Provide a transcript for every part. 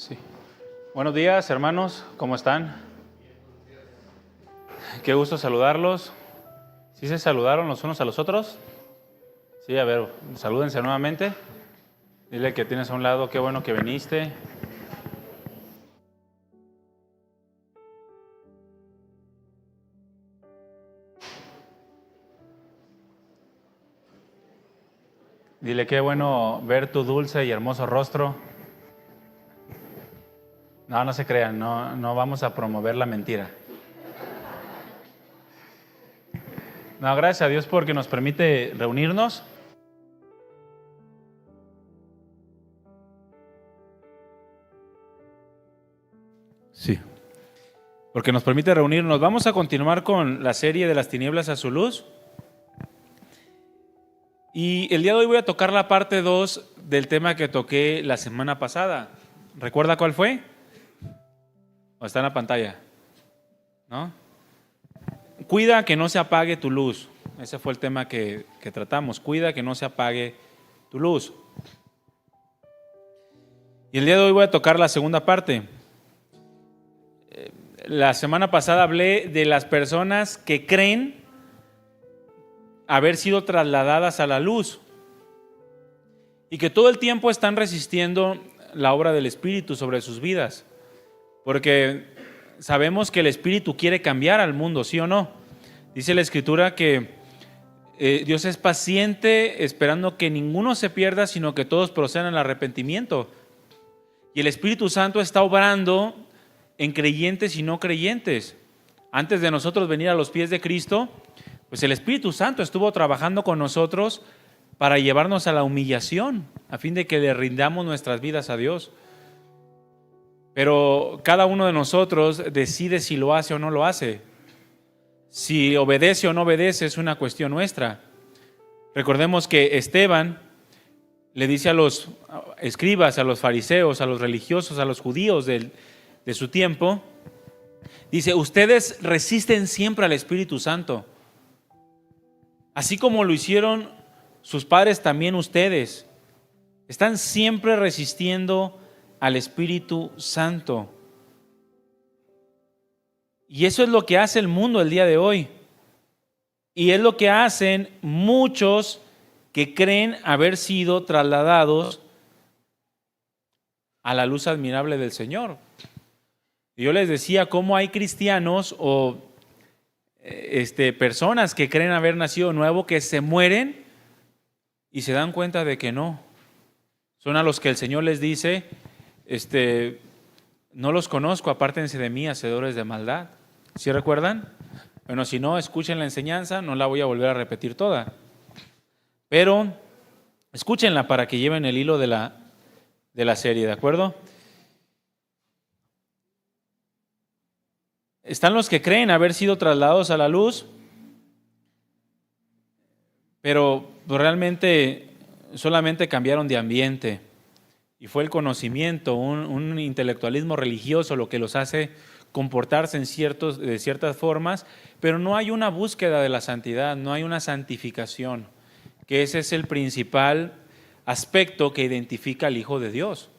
Sí. Buenos días, hermanos, ¿cómo están? Qué gusto saludarlos. ¿Sí se saludaron los unos a los otros? Sí, a ver, salúdense nuevamente. Dile que tienes a un lado, qué bueno que viniste. Dile qué bueno ver tu dulce y hermoso rostro. No se crean, no vamos a promover la mentira. No, gracias a Dios porque nos permite reunirnos. Sí. Porque nos permite reunirnos. Vamos a continuar con la serie de las tinieblas a su luz. Y el día de hoy voy a tocar la parte 2 del tema que toqué la semana pasada. ¿Recuerda cuál fue? ¿O está en la pantalla? ¿No? Cuida que no se apague tu luz. Ese fue el tema que tratamos. Cuida que no se apague tu luz. Y el día de hoy voy a tocar la segunda parte. La semana pasada hablé de las personas que creen haber sido trasladadas a la luz y que todo el tiempo están resistiendo la obra del Espíritu sobre sus vidas, porque sabemos que el Espíritu quiere cambiar al mundo, ¿sí o no? Dice la Escritura que Dios es paciente esperando que ninguno se pierda, sino que todos procedan al arrepentimiento, y el Espíritu Santo está obrando en creyentes y no creyentes. Antes de nosotros venir a los pies de Cristo, pues el Espíritu Santo estuvo trabajando con nosotros para llevarnos a la humillación, a fin de que le rindamos nuestras vidas a Dios. Pero cada uno de nosotros decide si lo hace o no lo hace. Si obedece o no obedece es una cuestión nuestra. Recordemos que Esteban le dice a los escribas, a los fariseos, a los religiosos, a los judíos de su tiempo, dice: ustedes resisten siempre al Espíritu Santo. Así como lo hicieron sus padres, también ustedes están siempre resistiendo al Espíritu Santo. Y eso es lo que hace el mundo el día de hoy. Y es lo que hacen muchos que creen haber sido trasladados a la luz admirable del Señor. Y yo les decía cómo hay cristianos o personas que creen haber nacido nuevo, que se mueren y se dan cuenta de que no. Son a los que el Señor les dice: no los conozco, apártense de mí, hacedores de maldad. ¿Sí recuerdan? Bueno, si no, escuchen la enseñanza, no la voy a volver a repetir toda. Pero escúchenla para que lleven el hilo de la serie, ¿de acuerdo? Están los que creen haber sido trasladados a la luz, pero realmente solamente cambiaron de ambiente. Y fue el conocimiento, un intelectualismo religioso lo que los hace comportarse de ciertas formas, pero no hay una búsqueda de la santidad, no hay una santificación, que ese es el principal aspecto que identifica al Hijo de Dios.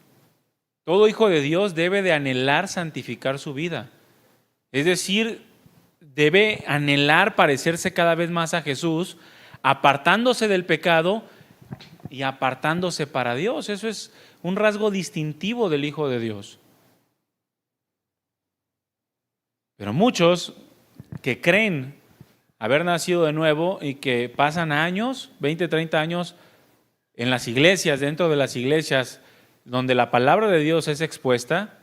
Todo hijo de Dios debe de anhelar santificar su vida. Es decir, debe anhelar parecerse cada vez más a Jesús, apartándose del pecado y apartándose para Dios. Eso es un rasgo distintivo del Hijo de Dios. Pero muchos que creen haber nacido de nuevo y que pasan años, 20, 30 años, en las iglesias, dentro de las iglesias, donde la palabra de Dios es expuesta,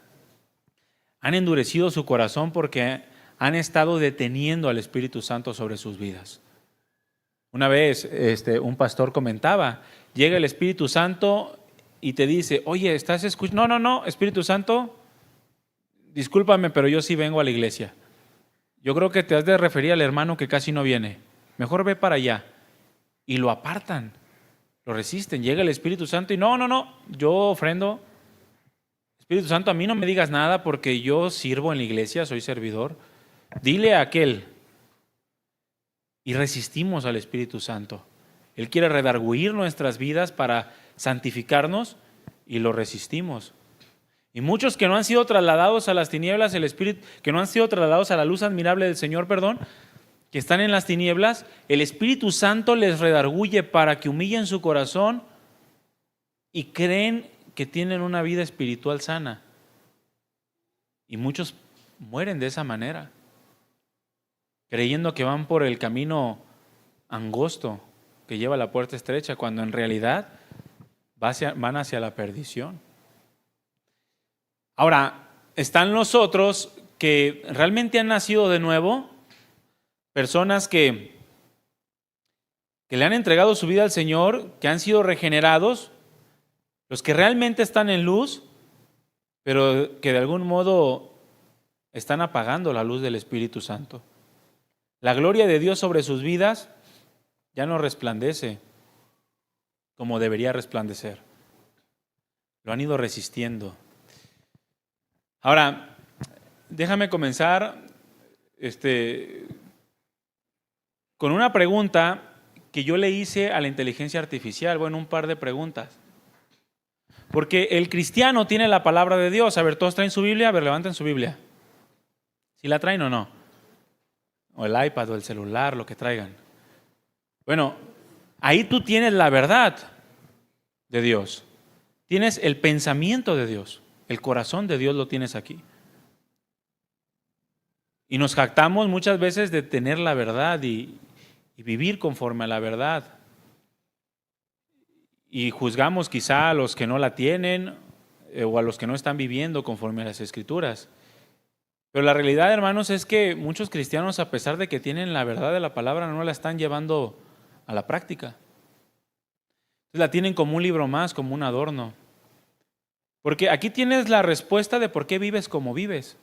han endurecido su corazón porque han estado deteniendo al Espíritu Santo sobre sus vidas. Una vez un pastor comentaba: llega el Espíritu Santo y te dice: oye, ¿estás escuchando? No, Espíritu Santo, discúlpame, pero yo sí vengo a la iglesia. Yo creo que te has de referir al hermano que casi no viene. Mejor ve para allá. Y lo apartan, lo resisten. Llega el Espíritu Santo y no, yo ofrendo. Espíritu Santo, a mí no me digas nada porque yo sirvo en la iglesia, soy servidor. Dile a aquel. Y resistimos al Espíritu Santo. Él quiere redarguir nuestras vidas para santificarnos y lo resistimos. Y muchos que no han sido trasladados a las tinieblas, el Espíritu, que no han sido trasladados a la luz admirable del Señor, perdón, que están en las tinieblas, el Espíritu Santo les redarguye para que humillen su corazón y creen que tienen una vida espiritual sana. Y muchos mueren de esa manera, creyendo que van por el camino angosto que lleva a la puerta estrecha, cuando en realidad van hacia la perdición. Ahora, están los otros que realmente han nacido de nuevo, personas que le han entregado su vida al Señor, que han sido regenerados, los que realmente están en luz, pero que de algún modo están apagando la luz del Espíritu Santo. La gloria de Dios sobre sus vidas ya no resplandece como debería resplandecer. Lo han ido resistiendo. Ahora, déjame comenzar con una pregunta que yo le hice a la inteligencia artificial. Bueno, un par de preguntas. Porque el cristiano tiene la palabra de Dios. A ver, ¿todos traen su Biblia? A ver, levanten su Biblia. ¿Sí la traen o no? O el iPad o el celular, lo que traigan. Bueno, ahí tú tienes la verdad de Dios. Tienes el pensamiento de Dios. El corazón de Dios lo tienes aquí. Y nos jactamos muchas veces de tener la verdad y vivir conforme a la verdad. Y juzgamos quizá a los que no la tienen o a los que no están viviendo conforme a las Escrituras. Pero la realidad, hermanos, es que muchos cristianos, a pesar de que tienen la verdad de la palabra, no la están llevando a la práctica. La tienen como un libro más, como un adorno. Porque aquí tienes la respuesta de por qué vives como vives.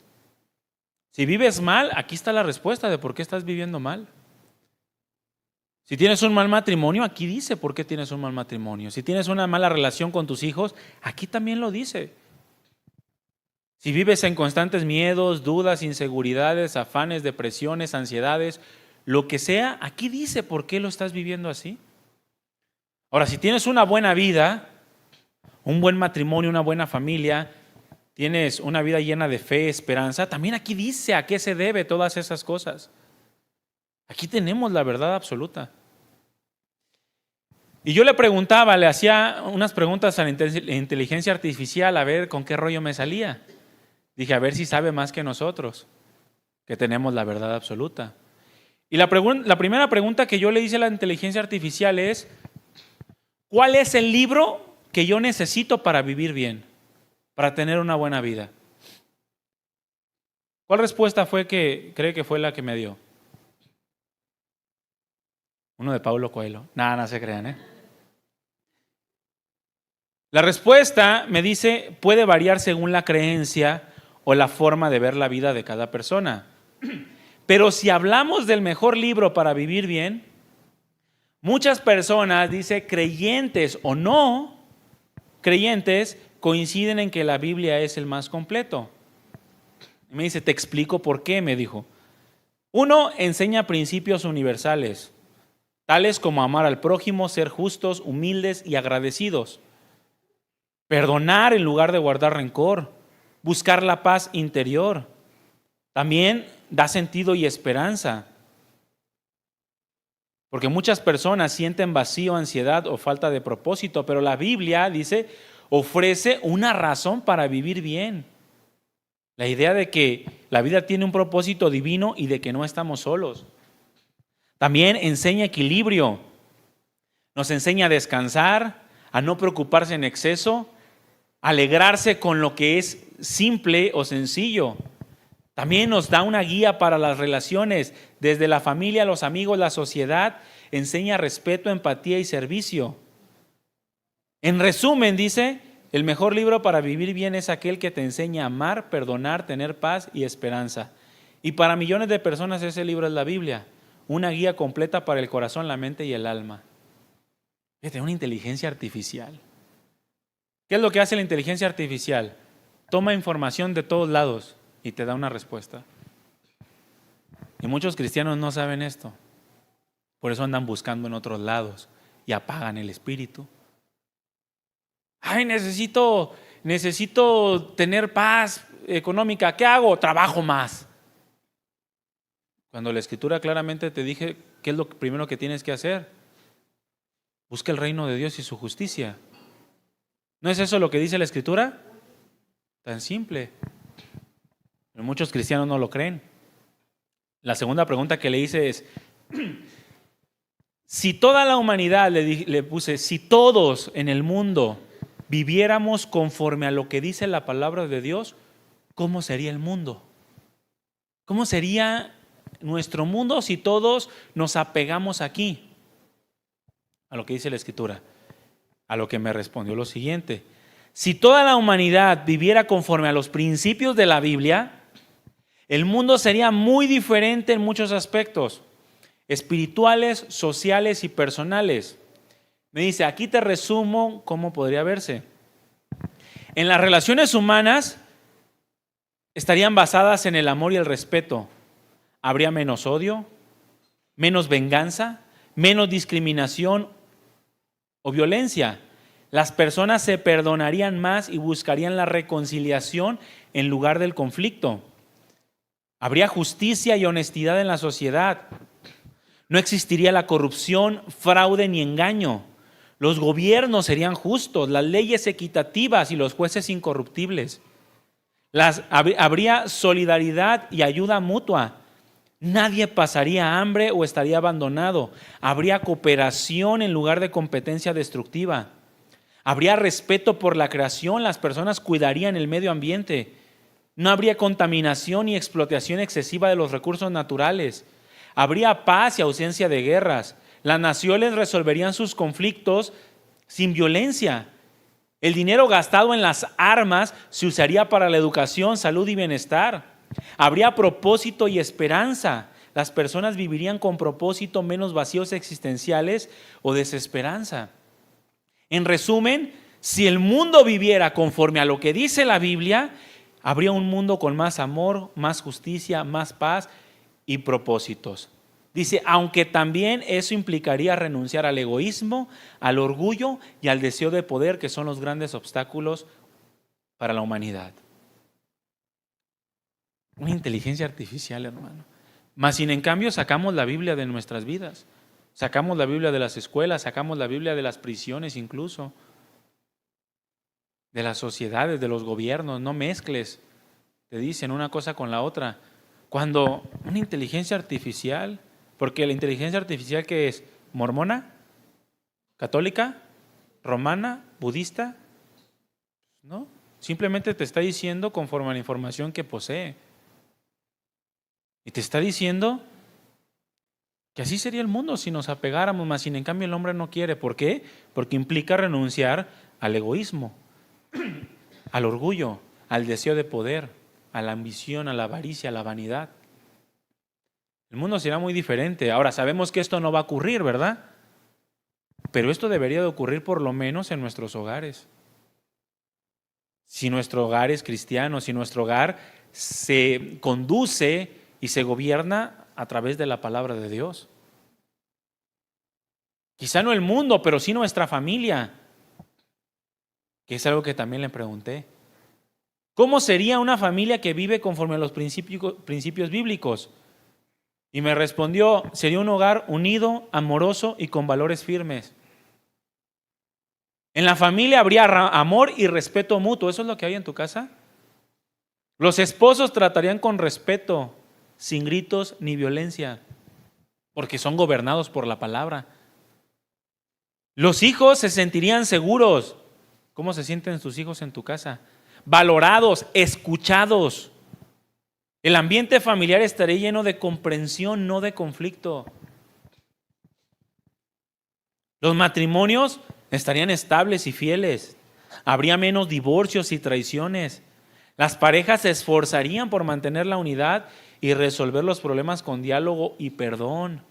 Si vives mal, aquí está la respuesta de por qué estás viviendo mal. Si tienes un mal matrimonio, aquí dice por qué tienes un mal matrimonio. Si tienes una mala relación con tus hijos, aquí también lo dice. Si vives en constantes miedos, dudas, inseguridades, afanes, depresiones, ansiedades, lo que sea, aquí dice por qué lo estás viviendo así. Ahora, si tienes una buena vida, un buen matrimonio, una buena familia, tienes una vida llena de fe, esperanza, también aquí dice a qué se debe todas esas cosas. Aquí tenemos la verdad absoluta. Y yo le preguntaba, le hacía unas preguntas a la inteligencia artificial a ver con qué rollo me salía. Dije, a ver si sabe más que nosotros, que tenemos la verdad absoluta. Y la primera pregunta que yo le hice a la inteligencia artificial es, ¿cuál es el libro que yo necesito para vivir bien, para tener una buena vida? ¿Cuál respuesta fue que cree que fue la que me dio? Uno de Paulo Coelho. Nada, no se crean, La respuesta, me dice, puede variar según la creencia o la forma de ver la vida de cada persona. Pero si hablamos del mejor libro para vivir bien, muchas personas, dice, creyentes o no creyentes, coinciden en que la Biblia es el más completo. Y me dice, te explico por qué, me dijo. Uno, enseña principios universales, tales como amar al prójimo, ser justos, humildes y agradecidos, perdonar en lugar de guardar rencor, buscar la paz interior. También da sentido y esperanza, porque muchas personas sienten vacío, ansiedad o falta de propósito, pero la Biblia, dice, ofrece una razón para vivir bien. La idea de que la vida tiene un propósito divino y de que no estamos solos. También enseña equilibrio, nos enseña a descansar, a no preocuparse en exceso, a alegrarse con lo que es simple o sencillo. También nos da una guía para las relaciones, desde la familia, los amigos, la sociedad. Enseña respeto, empatía y servicio. En resumen, dice, el mejor libro para vivir bien es aquel que te enseña a amar, perdonar, tener paz y esperanza. Y para millones de personas ese libro es la Biblia, una guía completa para el corazón, la mente y el alma. Fíjate, una inteligencia artificial. ¿Qué es lo que hace la inteligencia artificial? Toma información de todos lados y te da una respuesta. Y muchos cristianos no saben esto. Por eso andan buscando en otros lados y apagan el espíritu. Ay, necesito necesito tener paz económica. ¿Qué hago? Trabajo más. Cuando la Escritura claramente te dije qué es lo primero que tienes que hacer. Busca el reino de Dios y su justicia. ¿No es eso lo que dice la Escritura? Tan simple. Pero muchos cristianos no lo creen. La segunda pregunta que le hice es, si toda la humanidad, le puse, si todos en el mundo viviéramos conforme a lo que dice la palabra de Dios, ¿cómo sería el mundo? ¿Cómo sería nuestro mundo si todos nos apegamos aquí? A lo que dice la Escritura. A lo que me respondió lo siguiente: si toda la humanidad viviera conforme a los principios de la Biblia, el mundo sería muy diferente en muchos aspectos, espirituales, sociales y personales. Me dice, aquí te resumo cómo podría verse. En las relaciones humanas estarían basadas en el amor y el respeto. Habría menos odio, menos venganza, menos discriminación o violencia. Las personas se perdonarían más y buscarían la reconciliación en lugar del conflicto. Habría justicia y honestidad en la sociedad. No existiría la corrupción, fraude ni engaño. Los gobiernos serían justos, las leyes equitativas y los jueces incorruptibles. Habría solidaridad y ayuda mutua. Nadie pasaría hambre o estaría abandonado. Habría cooperación en lugar de competencia destructiva. Habría respeto por la creación, las personas cuidarían el medio ambiente. No habría contaminación ni explotación excesiva de los recursos naturales. Habría paz y ausencia de guerras. Las naciones resolverían sus conflictos sin violencia. El dinero gastado en las armas se usaría para la educación, salud y bienestar. Habría propósito y esperanza. Las personas vivirían con propósito, menos vacíos existenciales o desesperanza. En resumen, si el mundo viviera conforme a lo que dice la Biblia, habría un mundo con más amor, más justicia, más paz y propósitos. Dice, aunque también eso implicaría renunciar al egoísmo, al orgullo y al deseo de poder, que son los grandes obstáculos para la humanidad. Una inteligencia artificial, hermano. Mas sin en cambio sacamos la Biblia de nuestras vidas. Sacamos la Biblia de las escuelas, sacamos la Biblia de las prisiones incluso. De las sociedades, de los gobiernos. No mezcles, te dicen, una cosa con la otra. Cuando una inteligencia artificial, porque la inteligencia artificial que es mormona, católica, romana, budista, ¿no? Simplemente te está diciendo conforme a la información que posee. Y te está diciendo que así sería el mundo si nos apegáramos, más sin en cambio el hombre no quiere. ¿Por qué? Porque implica renunciar al egoísmo, al orgullo, al deseo de poder, a la ambición, a la avaricia, a la vanidad. El mundo será muy diferente. Ahora, sabemos que esto no va a ocurrir, ¿verdad? Pero esto debería de ocurrir por lo menos en nuestros hogares. Si nuestro hogar es cristiano, si nuestro hogar se conduce y se gobierna a través de la palabra de Dios. Quizá no el mundo, pero sí nuestra familia, que es algo que también le pregunté. ¿Cómo sería una familia que vive conforme a los principios bíblicos? Y me respondió, sería un hogar unido, amoroso y con valores firmes. En la familia habría amor y respeto mutuo. ¿Eso es lo que hay en tu casa? Los esposos tratarían con respeto, sin gritos ni violencia, porque son gobernados por la palabra. Los hijos se sentirían seguros. ¿Cómo se sienten tus hijos en tu casa? Valorados, escuchados. El ambiente familiar estaría lleno de comprensión, no de conflicto. Los matrimonios estarían estables y fieles. Habría menos divorcios y traiciones. Las parejas se esforzarían por mantener la unidad y resolver los problemas con diálogo y perdón.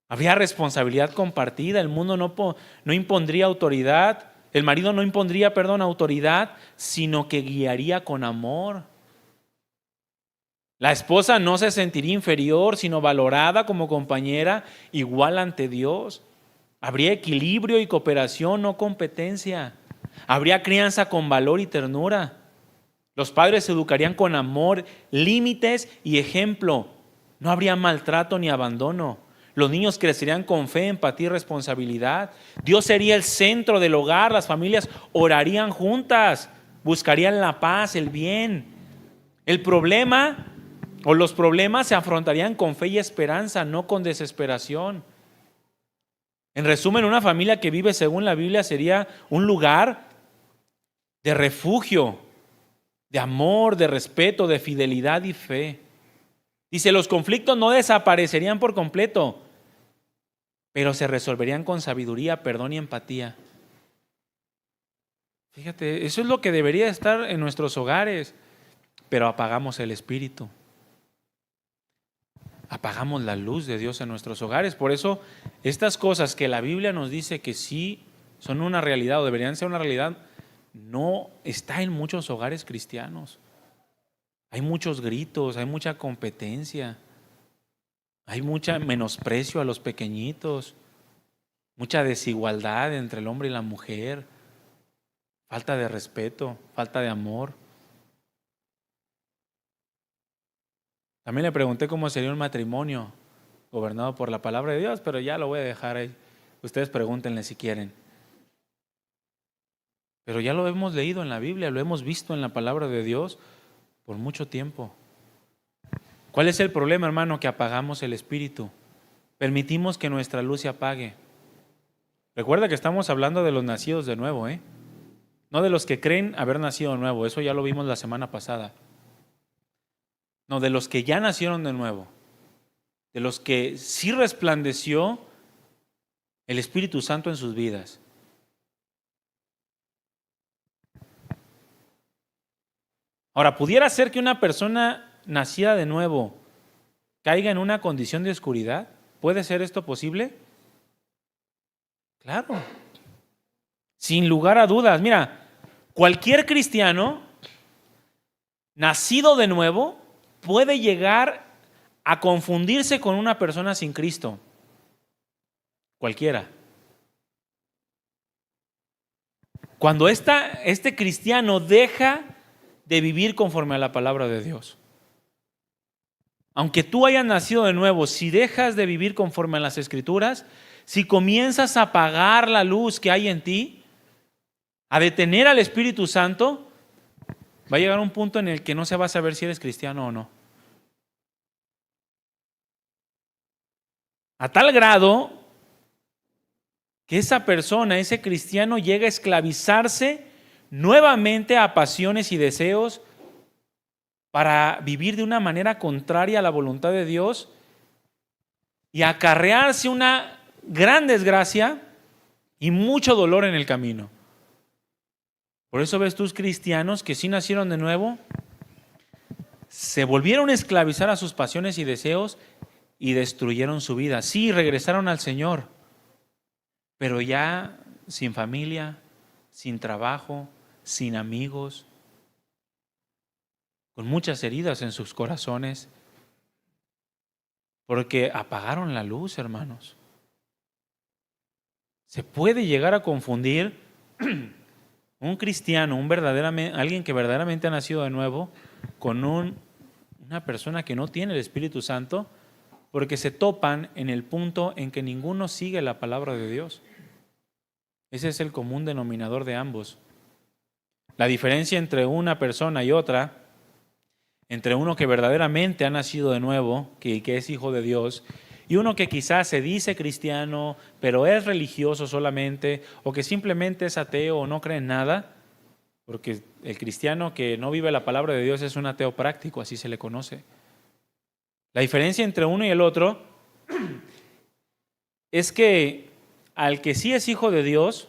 Habría responsabilidad compartida. El mundo no impondría autoridad. El marido no impondría, autoridad, sino que guiaría con amor. La esposa no se sentiría inferior, sino valorada como compañera igual ante Dios. Habría equilibrio y cooperación, no competencia. Habría crianza con valor y ternura. Los padres se educarían con amor, límites y ejemplo. No habría maltrato ni abandono. Los niños crecerían con fe, empatía y responsabilidad. Dios sería el centro del hogar. Las familias orarían juntas, buscarían la paz, el bien. El problema o los problemas se afrontarían con fe y esperanza, no con desesperación. En resumen, una familia que vive según la Biblia sería un lugar de refugio, de amor, de respeto, de fidelidad y fe. Dice, los conflictos no desaparecerían por completo, pero se resolverían con sabiduría, perdón y empatía. Fíjate, eso es lo que debería estar en nuestros hogares, pero apagamos el espíritu. Apagamos la luz de Dios en nuestros hogares. Por eso, estas cosas que la Biblia nos dice que sí son una realidad o deberían ser una realidad, no está en muchos hogares cristianos. Hay muchos gritos, hay mucha competencia, hay mucho menosprecio a los pequeñitos, mucha desigualdad entre el hombre y la mujer, falta de respeto, falta de amor. También le pregunté cómo sería un matrimonio gobernado por la palabra de Dios, pero ya lo voy a dejar ahí. Ustedes pregúntenle si quieren. Pero ya lo hemos leído en la Biblia, lo hemos visto en la palabra de Dios por mucho tiempo. ¿Cuál es el problema, hermano? Que apagamos el espíritu. Permitimos que nuestra luz se apague. Recuerda que estamos hablando de los nacidos de nuevo, no de los que creen haber nacido de nuevo. Eso ya lo vimos la semana pasada. No, de los que ya nacieron de nuevo. De los que sí resplandeció el Espíritu Santo en sus vidas. Ahora, ¿pudiera ser que una persona nacida de nuevo caiga en una condición de oscuridad? ¿Puede ser esto posible? Claro. Sin lugar a dudas. Mira, cualquier cristiano nacido de nuevo puede llegar a confundirse con una persona sin Cristo. Cualquiera. Cuando este cristiano deja de vivir conforme a la palabra de Dios. Aunque tú hayas nacido de nuevo, si dejas de vivir conforme a las Escrituras, si comienzas a apagar la luz que hay en ti, a detener al Espíritu Santo, va a llegar un punto en el que no se va a saber si eres cristiano o no. A tal grado que esa persona, ese cristiano, llega a esclavizarse nuevamente a pasiones y deseos para vivir de una manera contraria a la voluntad de Dios y acarrearse una gran desgracia y mucho dolor en el camino. Por eso ves tus cristianos que sí nacieron de nuevo, se volvieron a esclavizar a sus pasiones y deseos y destruyeron su vida. Sí, regresaron al Señor, pero ya sin familia, sin trabajo, sin amigos, con muchas heridas en sus corazones, porque apagaron la luz, hermanos. Se puede llegar a confundir un cristiano, alguien que verdaderamente ha nacido de nuevo, con una persona que no tiene el Espíritu Santo, porque se topan en el punto en que ninguno sigue la palabra de Dios. Ese es el común denominador de ambos. La diferencia entre una persona y otra, entre uno que verdaderamente ha nacido de nuevo, que es hijo de Dios, y uno que quizás se dice cristiano, pero es religioso solamente, o que simplemente es ateo o no cree en nada, porque el cristiano que no vive la palabra de Dios es un ateo práctico, así se le conoce. La diferencia entre uno y el otro es que al que sí es hijo de Dios,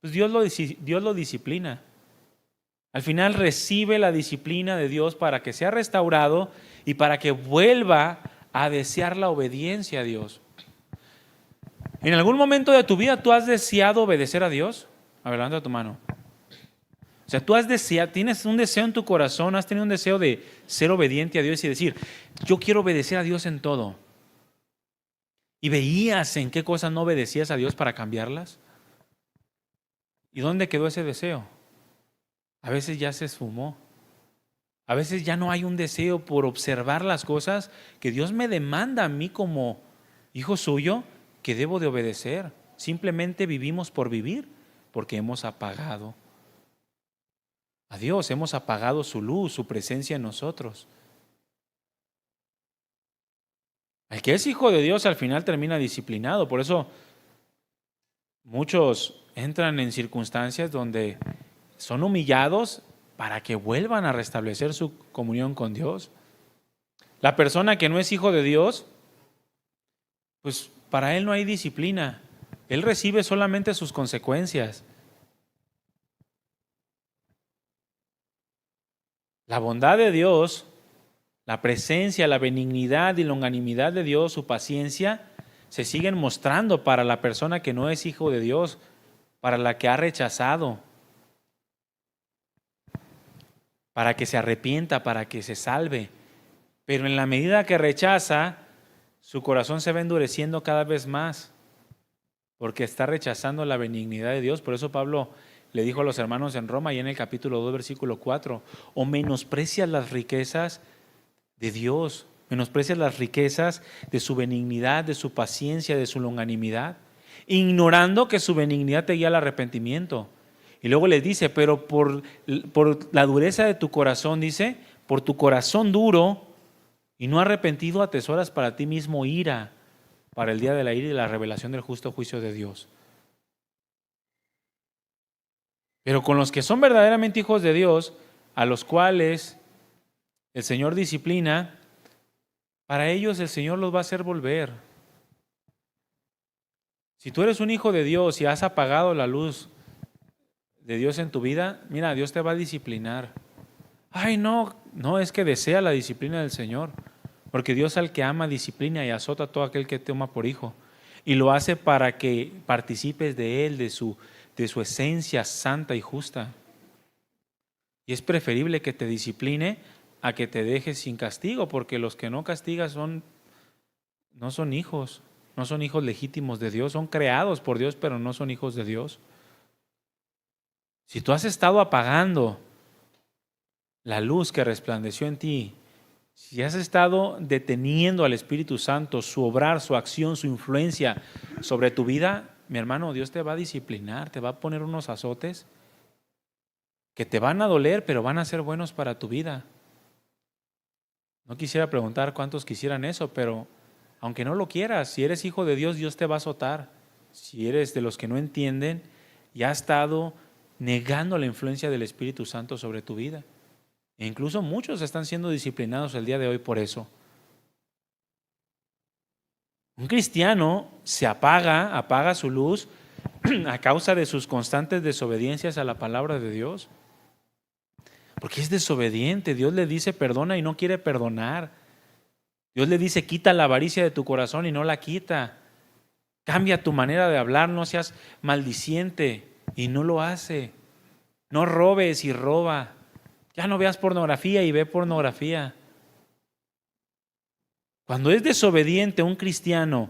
pues Dios lo disciplina. Al final recibe la disciplina de Dios para que sea restaurado y para que vuelva a desear la obediencia a Dios. ¿En algún momento de tu vida tú has deseado obedecer a Dios? A ver, levanta tu mano. O sea, tú tienes un deseo en tu corazón, has tenido un deseo de ser obediente a Dios y decir, yo quiero obedecer a Dios en todo. ¿Y veías en qué cosas no obedecías a Dios para cambiarlas? ¿Y dónde quedó ese deseo? A veces ya se esfumó. A veces ya no hay un deseo por observar las cosas que Dios me demanda a mí como hijo suyo que debo de obedecer. Simplemente vivimos por vivir porque hemos apagado a Dios, hemos apagado su luz, su presencia en nosotros. El que es hijo de Dios al final termina disciplinado. Por eso muchos entran en circunstancias donde son humillados para que vuelvan a restablecer su comunión con Dios. La persona que no es hijo de Dios, pues para él no hay disciplina. Él recibe solamente sus consecuencias. La bondad de Dios, la presencia, la benignidad y longanimidad de Dios, su paciencia, se siguen mostrando para la persona que no es hijo de Dios, para la que ha rechazado, para que se arrepienta, para que se salve. Pero en la medida que rechaza, su corazón se va endureciendo cada vez más, porque está rechazando la benignidad de Dios. Por eso Pablo le dijo a los hermanos en Roma, y en el capítulo 2, versículo 4, o menosprecias las riquezas de Dios, menosprecias las riquezas de su benignidad, de su paciencia, de su longanimidad, ignorando que su benignidad te guía al arrepentimiento. Y luego les dice, pero por la dureza de tu corazón, dice, por tu corazón duro y no arrepentido, atesoras para ti mismo ira, para el día de la ira y de la revelación del justo juicio de Dios. Pero con los que son verdaderamente hijos de Dios, a los cuales el Señor disciplina, para ellos el Señor los va a hacer volver. Si tú eres un hijo de Dios y has apagado la luz de Dios en tu vida, mira, Dios te va a disciplinar. Ay, no, es que desea la disciplina del Señor, porque Dios al que ama disciplina y azota a todo aquel que toma por hijo, y lo hace para que participes de Él, de su esencia santa y justa. Y es preferible que te discipline a que te dejes sin castigo, porque los que no castigas no son hijos legítimos de Dios, son creados por Dios, pero no son hijos de Dios. Si tú has estado apagando la luz que resplandeció en ti, si has estado deteniendo al Espíritu Santo, su obrar, su acción, su influencia sobre tu vida, mi hermano, Dios te va a disciplinar, te va a poner unos azotes que te van a doler, pero van a ser buenos para tu vida. No quisiera preguntar cuántos quisieran eso, pero aunque no lo quieras, si eres hijo de Dios, Dios te va a azotar. Si eres de los que no entienden y has estado negando la influencia del Espíritu Santo sobre tu vida. E incluso muchos están siendo disciplinados el día de hoy por eso. Un cristiano se apaga su luz a causa de sus constantes desobediencias a la palabra de Dios. Porque es desobediente. Dios le dice perdona y no quiere perdonar. Dios le dice quita la avaricia de tu corazón y no la quita. Cambia tu manera de hablar, no seas maldiciente y no lo hace. No robes y roba. Ya no veas pornografía y ve pornografía. Cuando es desobediente un cristiano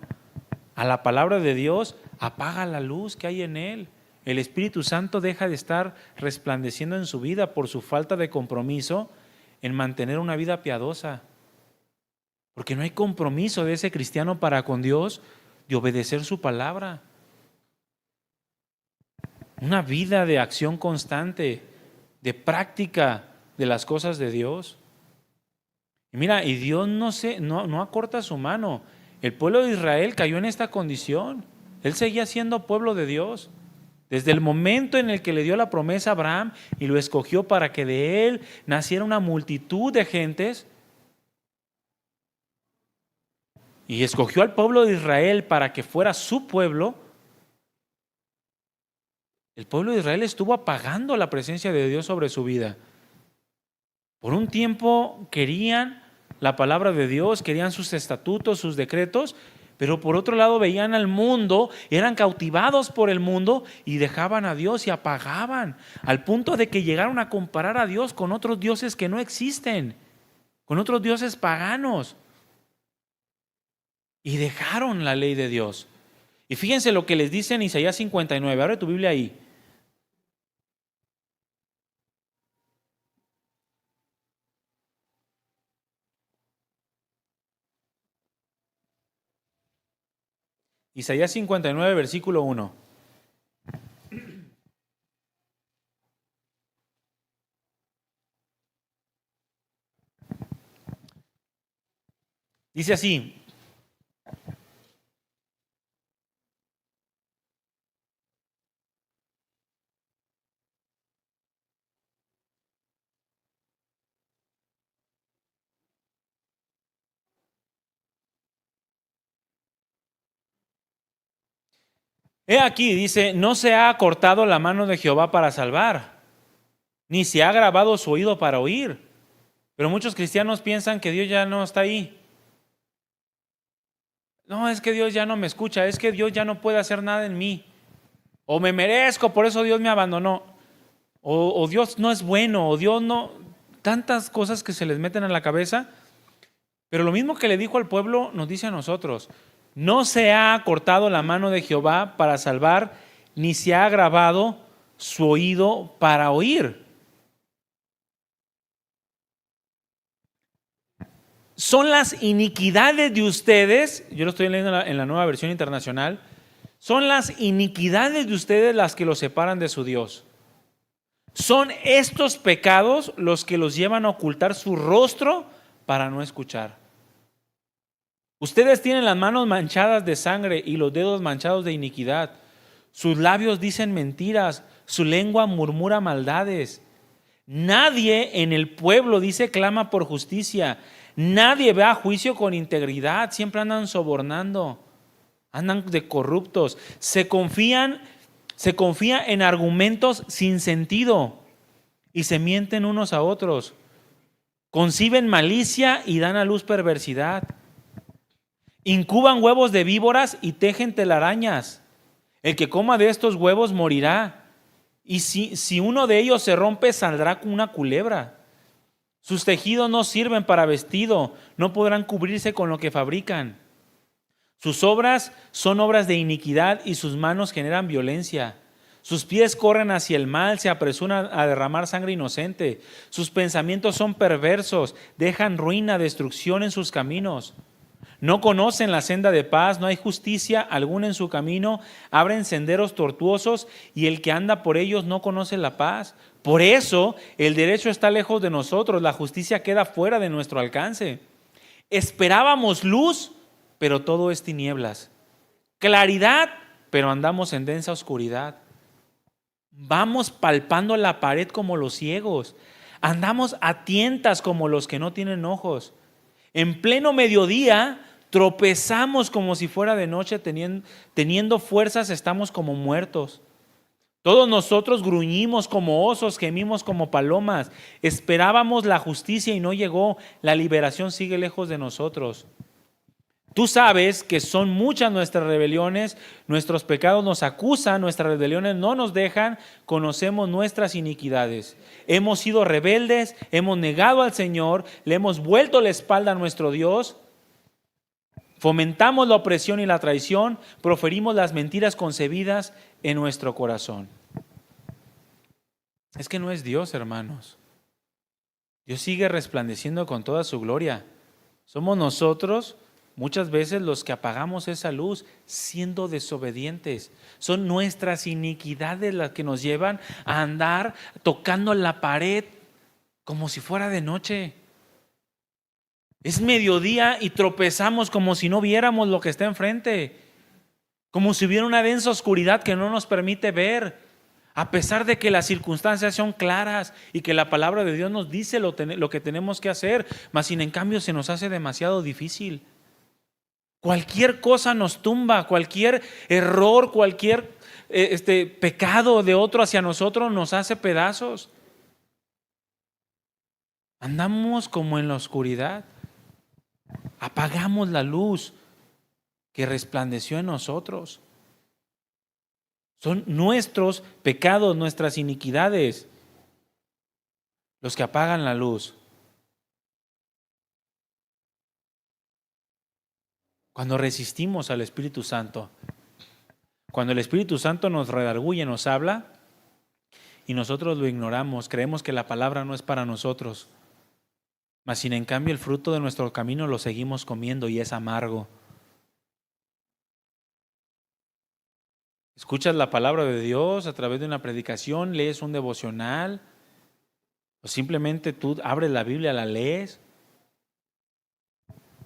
a la palabra de Dios, apaga la luz que hay en él. El Espíritu Santo deja de estar resplandeciendo en su vida por su falta de compromiso en mantener una vida piadosa. Porque no hay compromiso de ese cristiano para con Dios de obedecer su palabra. Una vida de acción constante, de práctica de las cosas de Dios. Y mira, y Dios no acorta su mano. El pueblo de Israel cayó en esta condición. Él seguía siendo pueblo de Dios. Desde el momento en el que le dio la promesa a Abraham y lo escogió para que de él naciera una multitud de gentes, y escogió al pueblo de Israel para que fuera su pueblo, el pueblo de Israel estuvo apagando la presencia de Dios sobre su vida. Por un tiempo querían la palabra de Dios, querían sus estatutos, sus decretos, pero por otro lado veían al mundo, eran cautivados por el mundo y dejaban a Dios y apagaban, al punto de que llegaron a comparar a Dios con otros dioses que no existen, con otros dioses paganos. Y dejaron la ley de Dios. Y fíjense lo que les dice en Isaías 59, abre tu Biblia ahí. Isaías 59, versículo 1. Dice así: he aquí, dice, no se ha cortado la mano de Jehová para salvar, ni se ha agravado su oído para oír. Pero muchos cristianos piensan que Dios ya no está ahí. No, es que Dios ya no me escucha, es que Dios ya no puede hacer nada en mí. O me merezco, por eso Dios me abandonó. O Dios no es bueno, o Dios no... Tantas cosas que se les meten a la cabeza. Pero lo mismo que le dijo al pueblo, nos dice a nosotros. No se ha cortado la mano de Jehová para salvar, ni se ha agravado su oído para oír. Son las iniquidades de ustedes, yo lo estoy leyendo en la Nueva Versión Internacional, son las iniquidades de ustedes las que los separan de su Dios. Son estos pecados los que los llevan a ocultar su rostro para no escuchar. Ustedes tienen las manos manchadas de sangre y los dedos manchados de iniquidad. Sus labios dicen mentiras, su lengua murmura maldades. Nadie en el pueblo dice clama por justicia. Nadie va a juicio con integridad. Siempre andan sobornando, andan de corruptos. Se confía en argumentos sin sentido y se mienten unos a otros. Conciben malicia y dan a luz perversidad. Incuban huevos de víboras y tejen telarañas. El que coma de estos huevos morirá. Y si uno de ellos se rompe, saldrá con una culebra. Sus tejidos no sirven para vestido, no podrán cubrirse con lo que fabrican. Sus obras son obras de iniquidad y sus manos generan violencia. Sus pies corren hacia el mal, se apresuran a derramar sangre inocente. Sus pensamientos son perversos, dejan ruina, destrucción en sus caminos. No conocen la senda de paz, no hay justicia alguna en su camino, abren senderos tortuosos y el que anda por ellos no conoce la paz. Por eso el derecho está lejos de nosotros, la justicia queda fuera de nuestro alcance. Esperábamos luz, pero todo es tinieblas. Claridad, pero andamos en densa oscuridad. Vamos palpando la pared como los ciegos. Andamos a tientas como los que no tienen ojos. En pleno mediodía tropezamos como si fuera de noche, teniendo fuerzas estamos como muertos. Todos nosotros gruñimos como osos, gemimos como palomas. Esperábamos la justicia y no llegó. La liberación sigue lejos de nosotros. Tú sabes que son muchas nuestras rebeliones, nuestros pecados nos acusan, nuestras rebeliones no nos dejan, conocemos nuestras iniquidades. Hemos sido rebeldes, hemos negado al Señor, le hemos vuelto la espalda a nuestro Dios, fomentamos la opresión y la traición, proferimos las mentiras concebidas en nuestro corazón. Es que no es Dios, hermanos. Dios sigue resplandeciendo con toda su gloria. Somos nosotros muchas veces los que apagamos esa luz siendo desobedientes. Son nuestras iniquidades las que nos llevan a andar tocando la pared como si fuera de noche. Es mediodía y tropezamos como si no viéramos lo que está enfrente. Como si hubiera una densa oscuridad que no nos permite ver. A pesar de que las circunstancias son claras y que la palabra de Dios nos dice lo que tenemos que hacer, mas sin en cambio se nos hace demasiado difícil. Cualquier cosa nos tumba, cualquier error, cualquier pecado de otro hacia nosotros nos hace pedazos. Andamos como en la oscuridad. Apagamos la luz que resplandeció en nosotros. Son nuestros pecados, nuestras iniquidades, los que apagan la luz. Cuando resistimos al Espíritu Santo, cuando el Espíritu Santo nos redarguye, nos habla y nosotros lo ignoramos, creemos que la palabra no es para nosotros, mas sin en cambio el fruto de nuestro camino lo seguimos comiendo y es amargo. Escuchas la palabra de Dios a través de una predicación, lees un devocional, o simplemente tú abres la Biblia, la lees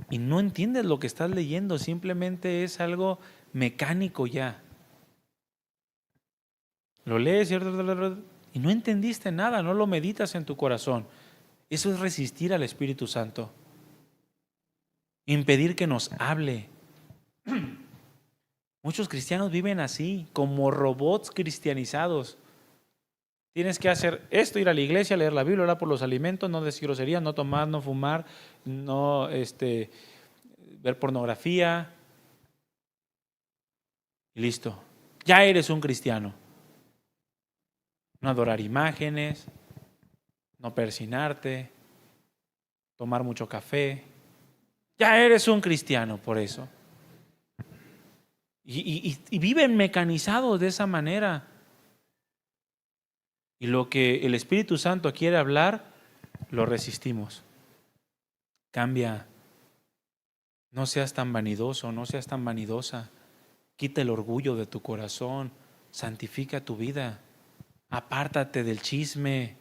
y no entiendes lo que estás leyendo, simplemente es algo mecánico ya. Lo lees y no entendiste nada, no lo meditas en tu corazón. Eso es resistir al Espíritu Santo. Impedir que nos hable. Muchos cristianos viven así, como robots cristianizados. Tienes que hacer esto, ir a la iglesia, leer la Biblia, orar por los alimentos, no decir groserías, no tomar, no fumar, no ver pornografía. Y listo. Ya eres un cristiano. No adorar imágenes, no persinarte, tomar mucho café. Ya eres un cristiano por eso. Y viven mecanizados de esa manera. Y lo que el Espíritu Santo quiere hablar, lo resistimos. Cambia. No seas tan vanidoso, no seas tan vanidosa. Quita el orgullo de tu corazón. Santifica tu vida. Apártate del chisme.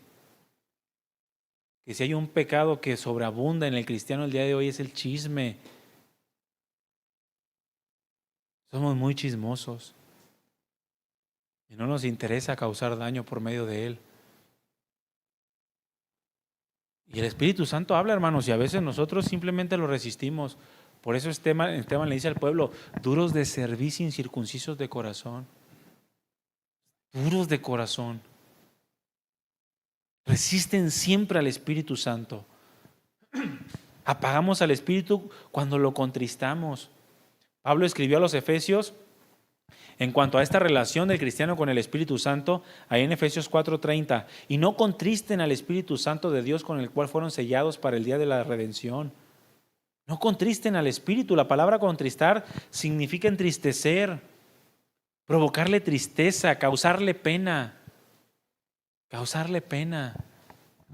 Que si hay un pecado que sobreabunda en el cristiano el día de hoy es el chisme. Somos muy chismosos y no nos interesa causar daño por medio de él. Y el Espíritu Santo habla, hermanos, y a veces nosotros simplemente lo resistimos. Por eso Esteban le dice al pueblo, duros de cerviz, incircuncisos de corazón. Duros de corazón. Resisten siempre al Espíritu Santo. Apagamos al Espíritu cuando lo contristamos. Pablo escribió a los Efesios en cuanto a esta relación del cristiano con el Espíritu Santo, ahí en Efesios 4:30, y no contristen al Espíritu Santo de Dios con el cual fueron sellados para el día de la redención. No contristen al Espíritu. La palabra contristar significa entristecer, provocarle tristeza, causarle pena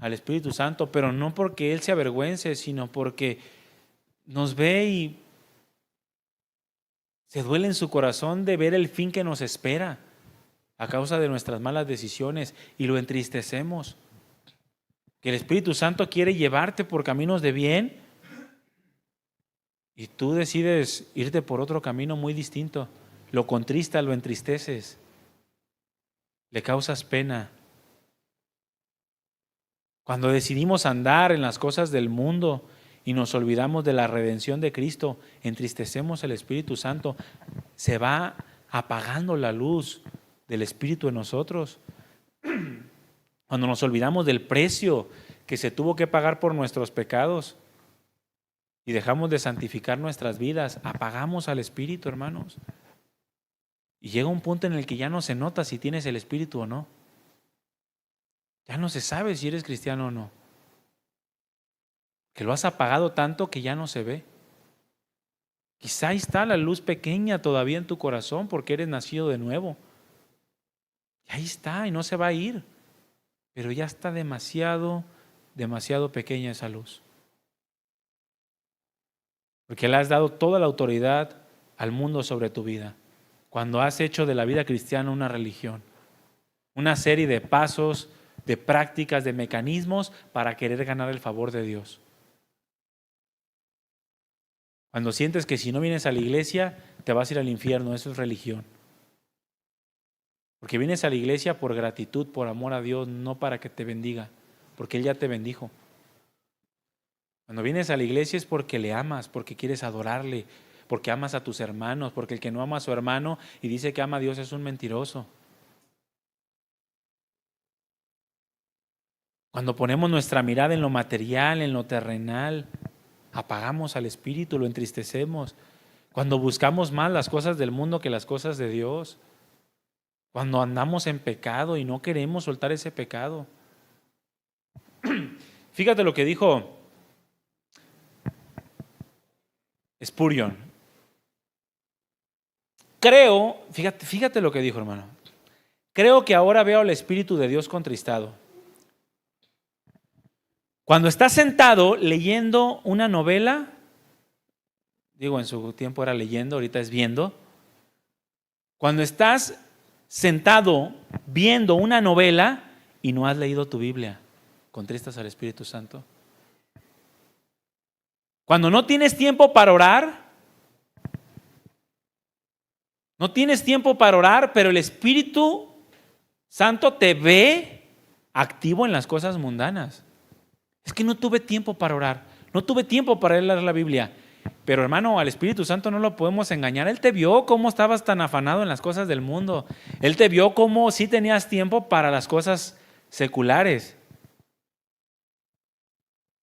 al Espíritu Santo, pero no porque Él se avergüence, sino porque nos ve y se duele en su corazón de ver el fin que nos espera a causa de nuestras malas decisiones y lo entristecemos. Que el Espíritu Santo quiere llevarte por caminos de bien y tú decides irte por otro camino muy distinto. Lo contristas, lo entristeces, le causas pena. Cuando decidimos andar en las cosas del mundo y nos olvidamos de la redención de Cristo, entristecemos al Espíritu Santo. Se va apagando la luz del Espíritu en nosotros. Cuando nos olvidamos del precio que se tuvo que pagar por nuestros pecados y dejamos de santificar nuestras vidas, apagamos al Espíritu, hermanos. Y llega un punto en el que ya no se nota si tienes el Espíritu o no. Ya no se sabe si eres cristiano o no. Que lo has apagado tanto que ya no se ve. Quizá ahí está la luz pequeña todavía en tu corazón porque eres nacido de nuevo. Y ahí está y no se va a ir. Pero ya está demasiado pequeña esa luz. Porque le has dado toda la autoridad al mundo sobre tu vida. Cuando has hecho de la vida cristiana una religión. Una serie de pasos, de prácticas, de mecanismos para querer ganar el favor de Dios. Cuando sientes que si no vienes a la iglesia te vas a ir al infierno, eso es religión. Porque vienes a la iglesia por gratitud, por amor a Dios, no para que te bendiga, porque Él ya te bendijo. Cuando vienes a la iglesia es porque le amas, porque quieres adorarle, porque amas a tus hermanos, porque el que no ama a su hermano y dice que ama a Dios es un mentiroso. Cuando ponemos nuestra mirada en lo material, en lo terrenal, apagamos al Espíritu, lo entristecemos. Cuando buscamos más las cosas del mundo que las cosas de Dios. Cuando andamos en pecado y no queremos soltar ese pecado. Fíjate lo que dijo Spurgeon. Creo, fíjate lo que dijo, hermano. Creo que ahora veo al Espíritu de Dios contristado. Cuando estás sentado leyendo una novela, digo, en su tiempo era leyendo, ahorita es viendo. Cuando estás sentado viendo una novela y no has leído tu Biblia? ¿Contristas al Espíritu Santo? Cuando no tienes tiempo para orar, pero el Espíritu Santo te ve activo en las cosas mundanas. Es que no tuve tiempo para orar, no tuve tiempo para leer la Biblia. Pero hermano, al Espíritu Santo no lo podemos engañar. Él te vio cómo estabas tan afanado en las cosas del mundo. Él te vio cómo sí tenías tiempo para las cosas seculares.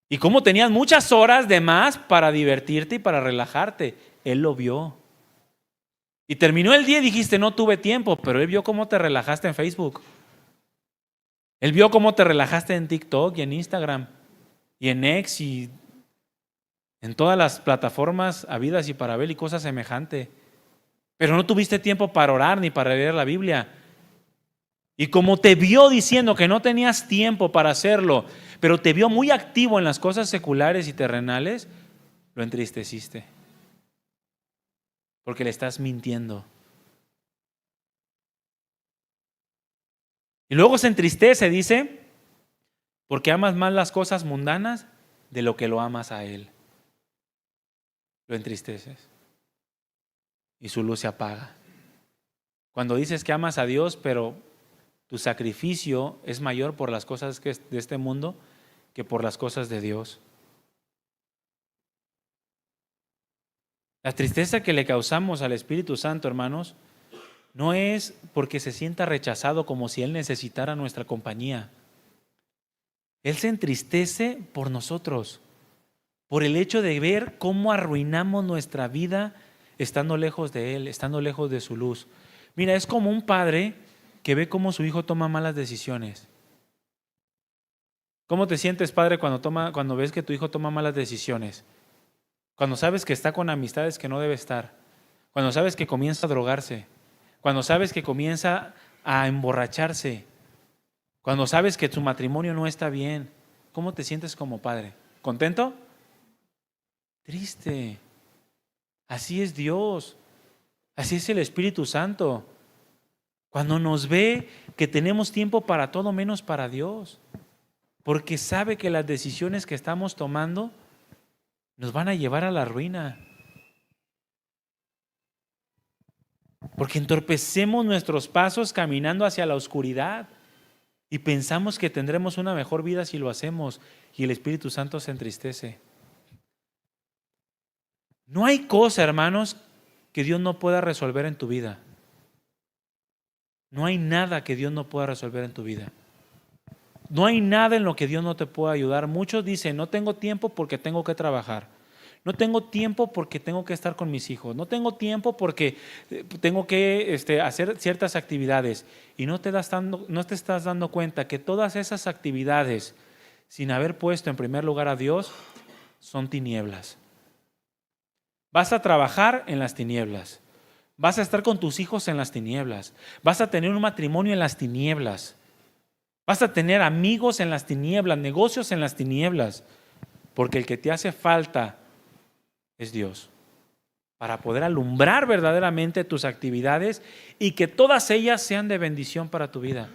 Y cómo tenías muchas horas de más para divertirte y para relajarte. Él lo vio. Y terminó el día y dijiste, no tuve tiempo, pero Él vio cómo te relajaste en Facebook. Él vio cómo te relajaste en TikTok y en Instagram y en X y en todas las plataformas habidas y para ver y cosas semejantes. Pero no tuviste tiempo para orar ni para leer la Biblia. Y como te vio diciendo que no tenías tiempo para hacerlo, pero te vio muy activo en las cosas seculares y terrenales, lo entristeciste. Porque le estás mintiendo. Y luego se entristece, dice, porque amas más las cosas mundanas de lo que lo amas a Él. Lo entristeces. Y su luz se apaga. Cuando dices que amas a Dios, pero tu sacrificio es mayor por las cosas de este mundo que por las cosas de Dios. La tristeza que le causamos al Espíritu Santo, hermanos, no es porque se sienta rechazado como si Él necesitara nuestra compañía. Él se entristece por nosotros, por el hecho de ver cómo arruinamos nuestra vida estando lejos de Él, estando lejos de su luz. Mira, es como un padre que ve cómo su hijo toma malas decisiones. ¿Cómo te sientes, padre, cuando ves que tu hijo toma malas decisiones? Cuando sabes que está con amistades que no debe estar. Cuando sabes que comienza a drogarse. Cuando sabes que comienza a emborracharse. Cuando sabes que tu matrimonio no está bien. ¿Cómo te sientes como padre? ¿Contento? Triste. Así es Dios. Así es el Espíritu Santo. Cuando nos ve que tenemos tiempo para todo menos para Dios. Porque sabe que las decisiones que estamos tomando nos van a llevar a la ruina. Porque entorpecemos nuestros pasos caminando hacia la oscuridad y pensamos que tendremos una mejor vida si lo hacemos, y el Espíritu Santo se entristece. No hay cosa, hermanos, que Dios no pueda resolver en tu vida. No hay nada que Dios no pueda resolver en tu vida. No hay nada en lo que Dios no te pueda ayudar. Muchos dicen, no tengo tiempo porque tengo que trabajar. No tengo tiempo porque tengo que estar con mis hijos. No tengo tiempo porque tengo que hacer ciertas actividades. Y no te estás dando cuenta que todas esas actividades, sin haber puesto en primer lugar a Dios, son tinieblas. Vas a trabajar en las tinieblas. Vas a estar con tus hijos en las tinieblas. Vas a tener un matrimonio en las tinieblas. Vas a tener amigos en las tinieblas, negocios en las tinieblas. Porque el que te hace falta es Dios, para poder alumbrar verdaderamente tus actividades y que todas ellas sean de bendición para tu vida.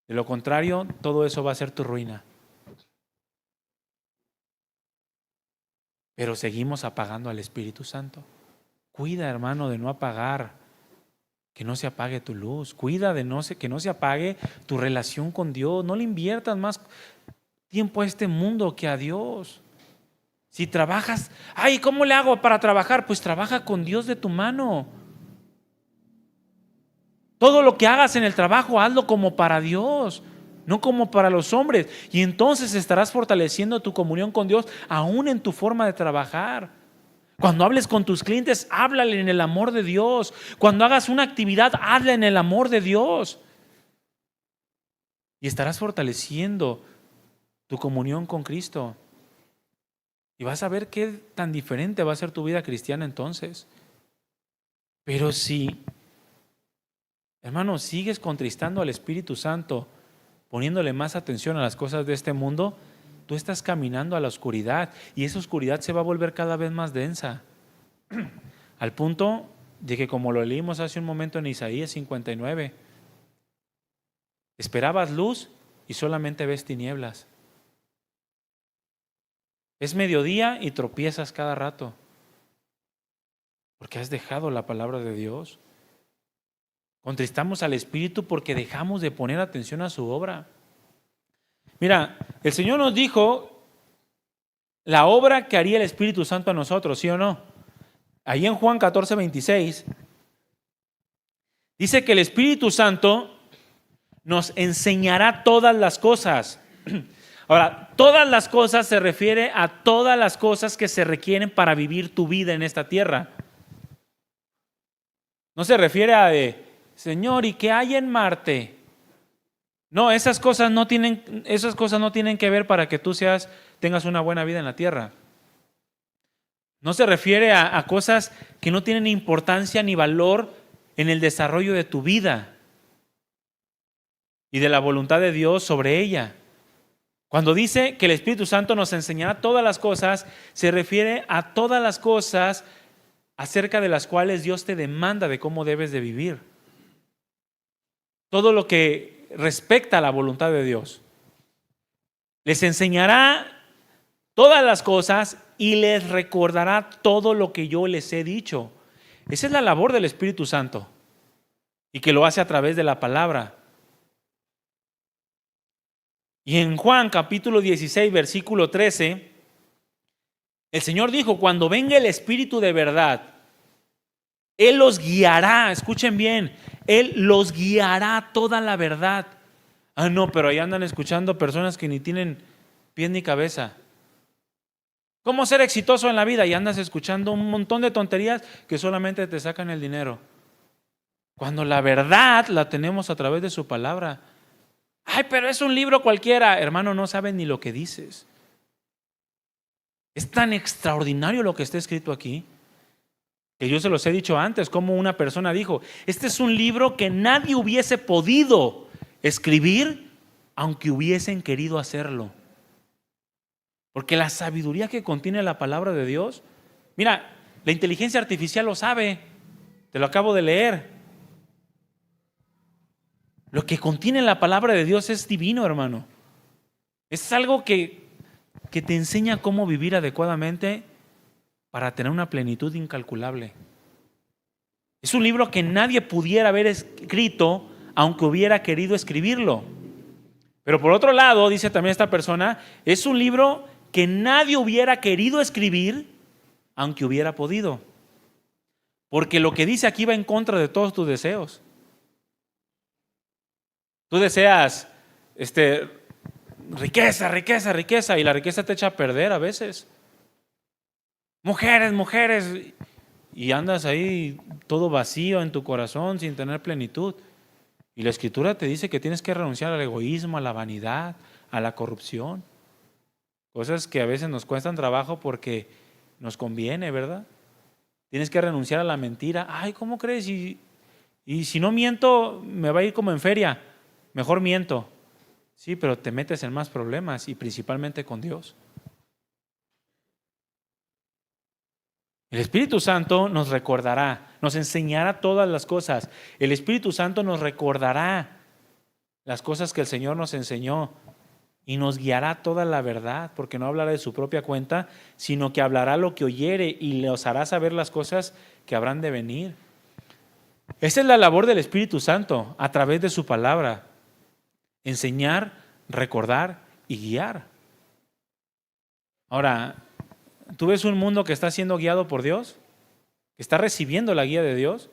De lo contrario, todo eso va a ser tu ruina. Pero seguimos apagando al Espíritu Santo. Cuida, hermano, de no apagar, que no se apague tu luz. Cuida de que no se apague tu relación con Dios. No le inviertas más tiempo a este mundo que a Dios. Si trabajas, ay, ¿cómo le hago para trabajar? Pues trabaja con Dios de tu mano. Todo lo que hagas en el trabajo, hazlo como para Dios, no como para los hombres. Y entonces estarás fortaleciendo tu comunión con Dios aún en tu forma de trabajar. Cuando hables con tus clientes, háblale en el amor de Dios. Cuando hagas una actividad, hazla en el amor de Dios. Y estarás fortaleciendo tu comunión con Cristo. Y vas a ver qué tan diferente va a ser tu vida cristiana entonces. Pero si, hermano, sigues contristando al Espíritu Santo, poniéndole más atención a las cosas de este mundo, tú estás caminando a la oscuridad y esa oscuridad se va a volver cada vez más densa. Al punto de que, como lo leímos hace un momento en Isaías 59, esperabas luz y solamente ves tinieblas. Es mediodía y tropiezas cada rato, porque has dejado la palabra de Dios. Contristamos al Espíritu porque dejamos de poner atención a su obra. Mira, el Señor nos dijo la obra que haría el Espíritu Santo a nosotros, ¿sí o no? Ahí en Juan 14:26 dice que el Espíritu Santo nos enseñará todas las cosas. Ahora, todas las cosas se refiere a todas las cosas que se requieren para vivir tu vida en esta tierra. No se refiere a Señor, ¿y qué hay en Marte? No, esas cosas no tienen que ver para que tú tengas una buena vida en la tierra. No se refiere a cosas que no tienen importancia ni valor en el desarrollo de tu vida y de la voluntad de Dios sobre ella. Cuando dice que el Espíritu Santo nos enseñará todas las cosas, se refiere a todas las cosas acerca de las cuales Dios te demanda de cómo debes de vivir. Todo lo que respecta a la voluntad de Dios. Les enseñará todas las cosas y les recordará todo lo que yo les he dicho. Esa es la labor del Espíritu Santo, y que lo hace a través de la palabra. Y en Juan capítulo 16, versículo 13, el Señor dijo: cuando venga el Espíritu de verdad, Él los guiará. Escuchen bien, Él los guiará a toda la verdad. Ah, no, pero ahí andan escuchando personas que ni tienen pies ni cabeza. ¿Cómo ser exitoso en la vida? Y andas escuchando un montón de tonterías que solamente te sacan el dinero. Cuando la verdad la tenemos a través de su palabra. Ay, pero es un libro cualquiera. Hermano, no sabes ni lo que dices. Es tan extraordinario lo que está escrito aquí, que yo se los he dicho antes, como una persona dijo: este es un libro que nadie hubiese podido escribir aunque hubiesen querido hacerlo. Porque la sabiduría que contiene la palabra de Dios, mira, la inteligencia artificial lo sabe, te lo acabo de leer. Lo que contiene la palabra de Dios es divino, hermano. Es algo que te enseña cómo vivir adecuadamente para tener una plenitud incalculable. Es un libro que nadie pudiera haber escrito aunque hubiera querido escribirlo. Pero por otro lado, dice también esta persona, es un libro que nadie hubiera querido escribir aunque hubiera podido. Porque lo que dice aquí va en contra de todos tus deseos. Tú deseas riqueza, riqueza, riqueza, y la riqueza te echa a perder a veces. Mujeres, mujeres, y andas ahí todo vacío en tu corazón sin tener plenitud. Y la Escritura te dice que tienes que renunciar al egoísmo, a la vanidad, a la corrupción. Cosas que a veces nos cuestan trabajo porque nos conviene, ¿verdad? Tienes que renunciar a la mentira. Ay, ¿cómo crees? Y si no miento, me va a ir como en feria. Mejor miento. Sí, pero te metes en más problemas, y principalmente con Dios. El Espíritu Santo nos recordará, nos enseñará todas las cosas. El Espíritu Santo nos recordará las cosas que el Señor nos enseñó y nos guiará toda la verdad, porque no hablará de su propia cuenta, sino que hablará lo que oyere y les hará saber las cosas que habrán de venir. Esa es la labor del Espíritu Santo a través de su palabra: enseñar, recordar y guiar. Ahora, ¿tú ves un mundo que está siendo guiado por Dios? ¿Que está recibiendo la guía de Dios?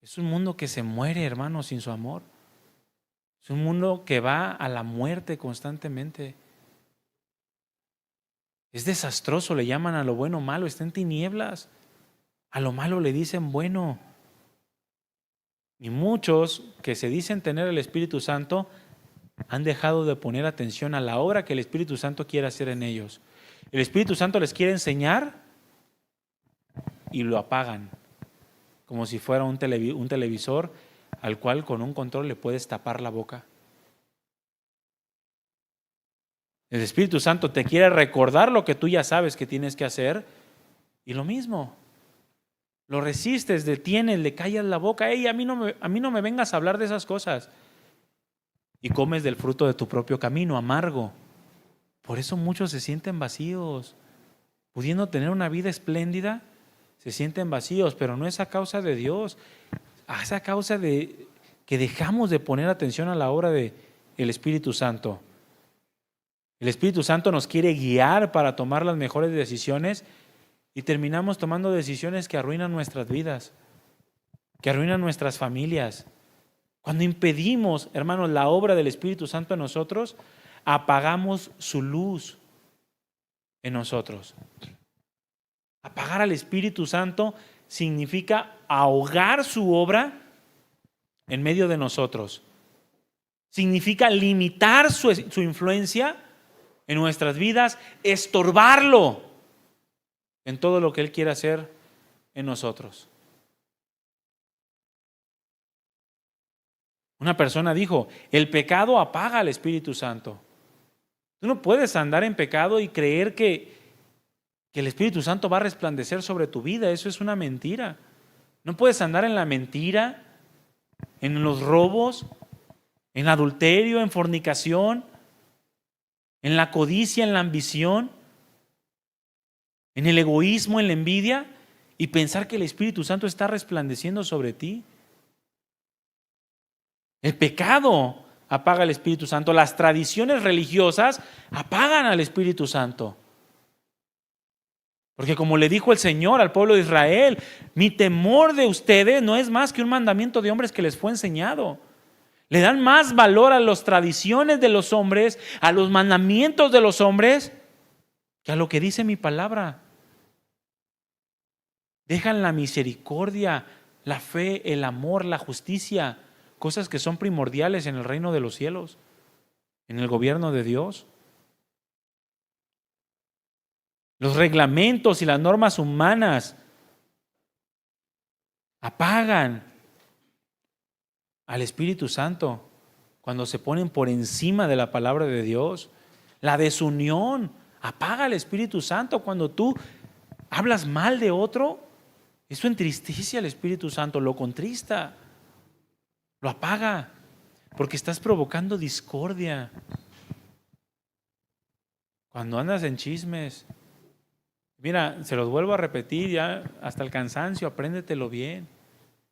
Es un mundo que se muere, hermano, sin su amor. Es un mundo que va a la muerte constantemente. Es desastroso, le llaman a lo bueno malo, está en tinieblas. A lo malo le dicen bueno. Y muchos que se dicen tener el Espíritu Santo han dejado de poner atención a la obra que el Espíritu Santo quiere hacer en ellos. El Espíritu Santo les quiere enseñar y lo apagan, como si fuera un televisor al cual con un control le puedes tapar la boca. El Espíritu Santo te quiere recordar lo que tú ya sabes que tienes que hacer, y lo mismo. Lo resistes, detienes, le callas la boca. Hey, a mí no me vengas a hablar de esas cosas. Y comes del fruto de tu propio camino, amargo. Por eso muchos se sienten vacíos. Pudiendo tener una vida espléndida, se sienten vacíos, pero no es a causa de Dios. Es a causa de que dejamos de poner atención a la obra del Espíritu Santo. El Espíritu Santo nos quiere guiar para tomar las mejores decisiones y terminamos tomando decisiones que arruinan nuestras vidas, que arruinan nuestras familias. Cuando impedimos, hermanos, la obra del Espíritu Santo en nosotros, apagamos su luz en nosotros. Apagar al Espíritu Santo significa ahogar su obra en medio de nosotros. Significa limitar su influencia en nuestras vidas, estorbarlo en todo lo que Él quiere hacer en nosotros. Una persona dijo, el pecado apaga al Espíritu Santo. Tú no puedes andar en pecado y creer que el Espíritu Santo va a resplandecer sobre tu vida. Eso es una mentira. No puedes andar en la mentira, en los robos, en adulterio, en fornicación, en la codicia, en la ambición, en el egoísmo, en la envidia, y pensar que el Espíritu Santo está resplandeciendo sobre ti. El pecado apaga al Espíritu Santo. Las tradiciones religiosas apagan al Espíritu Santo. Porque como le dijo el Señor al pueblo de Israel, mi temor de ustedes no es más que un mandamiento de hombres que les fue enseñado. Le dan más valor a las tradiciones de los hombres, a los mandamientos de los hombres, que a lo que dice mi palabra. Dejan la misericordia, la fe, el amor, la justicia, cosas que son primordiales en el reino de los cielos, en el gobierno de Dios. Los reglamentos y las normas humanas apagan al Espíritu Santo cuando se ponen por encima de la palabra de Dios. La desunión apaga al Espíritu Santo cuando tú hablas mal de otro. Eso entristece al Espíritu Santo, lo contrista, lo apaga, porque estás provocando discordia. Cuando andas en chismes, mira, se los vuelvo a repetir ya hasta el cansancio, apréndetelo bien.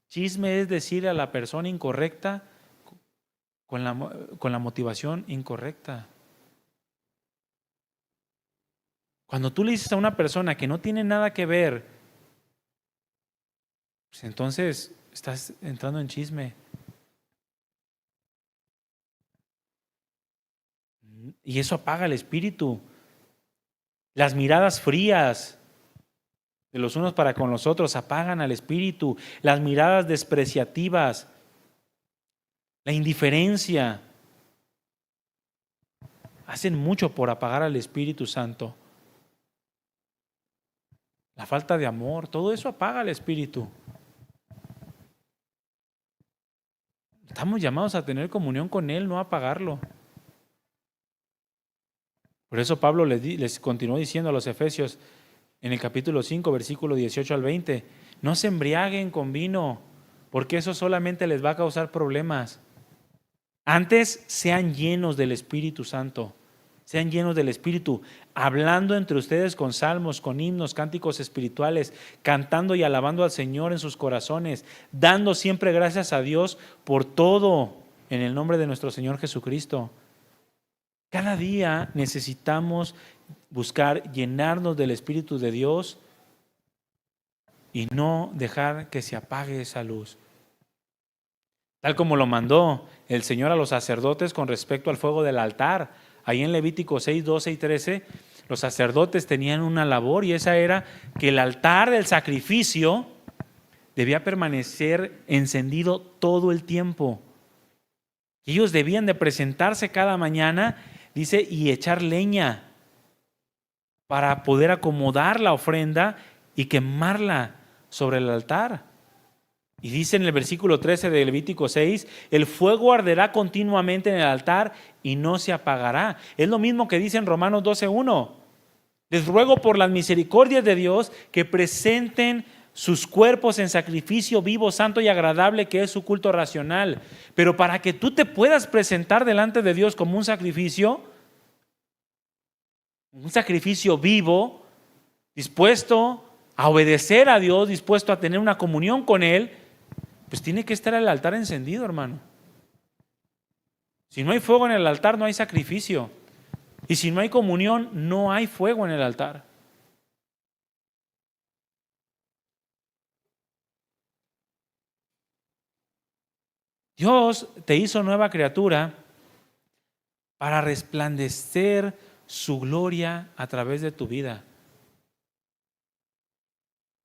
Chisme es decir a la persona incorrecta con la motivación incorrecta. Cuando tú le dices a una persona que no tiene nada que ver, pues entonces estás entrando en chisme. Y eso apaga el espíritu. Las miradas frías de los unos para con los otros apagan al espíritu. Las miradas despreciativas, la indiferencia, hacen mucho por apagar al Espíritu Santo. La falta de amor, todo eso apaga al espíritu. Estamos llamados a tener comunión con Él, no a apagarlo. Por eso Pablo les continuó diciendo a los Efesios en el capítulo 5, versículo 18 al 20, no se embriaguen con vino, porque eso solamente les va a causar problemas. Antes sean llenos del Espíritu Santo, sean llenos del Espíritu, hablando entre ustedes con salmos, con himnos, cánticos espirituales, cantando y alabando al Señor en sus corazones, dando siempre gracias a Dios por todo en el nombre de nuestro Señor Jesucristo. Cada día necesitamos buscar llenarnos del Espíritu de Dios y no dejar que se apague esa luz. Tal como lo mandó el Señor a los sacerdotes con respecto al fuego del altar. Ahí en Levítico 6, 12 y 13, los sacerdotes tenían una labor y esa era que el altar del sacrificio debía permanecer encendido todo el tiempo. Ellos debían de presentarse cada mañana, dice, y echar leña para poder acomodar la ofrenda y quemarla sobre el altar. Y dice en el versículo 13 de Levítico 6, el fuego arderá continuamente en el altar y no se apagará. Es lo mismo que dice en Romanos 12:1. Les ruego por las misericordias de Dios que presenten sus cuerpos en sacrificio vivo, santo y agradable, que es su culto racional. Pero para que tú te puedas presentar delante de Dios como un sacrificio vivo, dispuesto a obedecer a Dios, dispuesto a tener una comunión con Él, pues tiene que estar el altar encendido, hermano. Si no hay fuego en el altar, no hay sacrificio. Y si no hay comunión, no hay fuego en el altar. Dios te hizo nueva criatura para resplandecer su gloria a través de tu vida.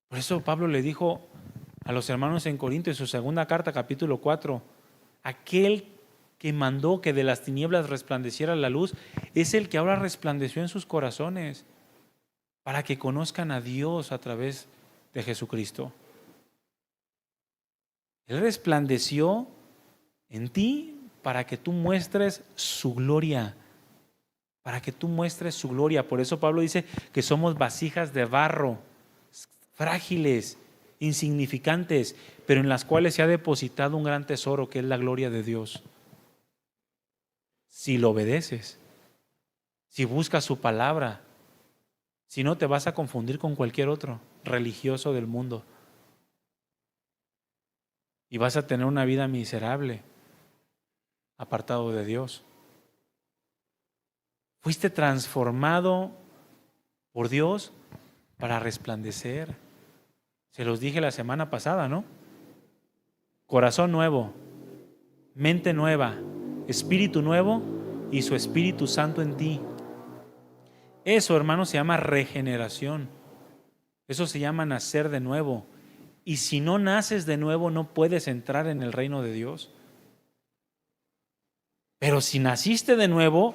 Por eso Pablo le dijo a los hermanos en Corinto en su segunda carta, capítulo 4, aquel que mandó que de las tinieblas resplandeciera la luz es el que ahora resplandeció en sus corazones para que conozcan a Dios a través de Jesucristo. Él resplandeció en ti para que tú muestres su gloria, para que tú muestres su gloria. Por eso Pablo dice que somos vasijas de barro, frágiles, insignificantes, pero en las cuales se ha depositado un gran tesoro que es la gloria de Dios. Si lo obedeces, si buscas su palabra, si no te vas a confundir con cualquier otro religioso del mundo y vas a tener una vida miserable, apartado de Dios. Fuiste transformado por Dios para resplandecer. Se los dije la semana pasada, ¿no? Corazón nuevo, mente nueva, espíritu nuevo y su Espíritu Santo en ti. Eso, hermano, se llama regeneración. Eso se llama nacer de nuevo. Y si no naces de nuevo, no puedes entrar en el reino de Dios. Pero si naciste de nuevo,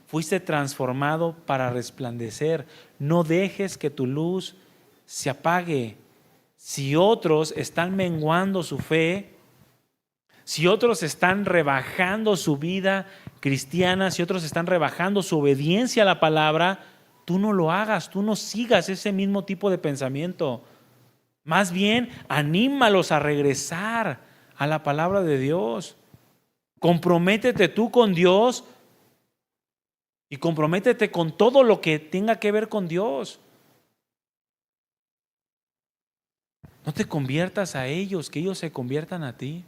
fuiste transformado para resplandecer. No dejes que tu luz se apague. Si otros están menguando su fe, si otros están rebajando su vida cristiana, si otros están rebajando su obediencia a la palabra, tú no lo hagas, tú no sigas ese mismo tipo de pensamiento. Más bien, anímalos a regresar a la palabra de Dios. Comprométete tú con Dios y comprométete con todo lo que tenga que ver con Dios. No te conviertas a ellos, que ellos se conviertan a ti.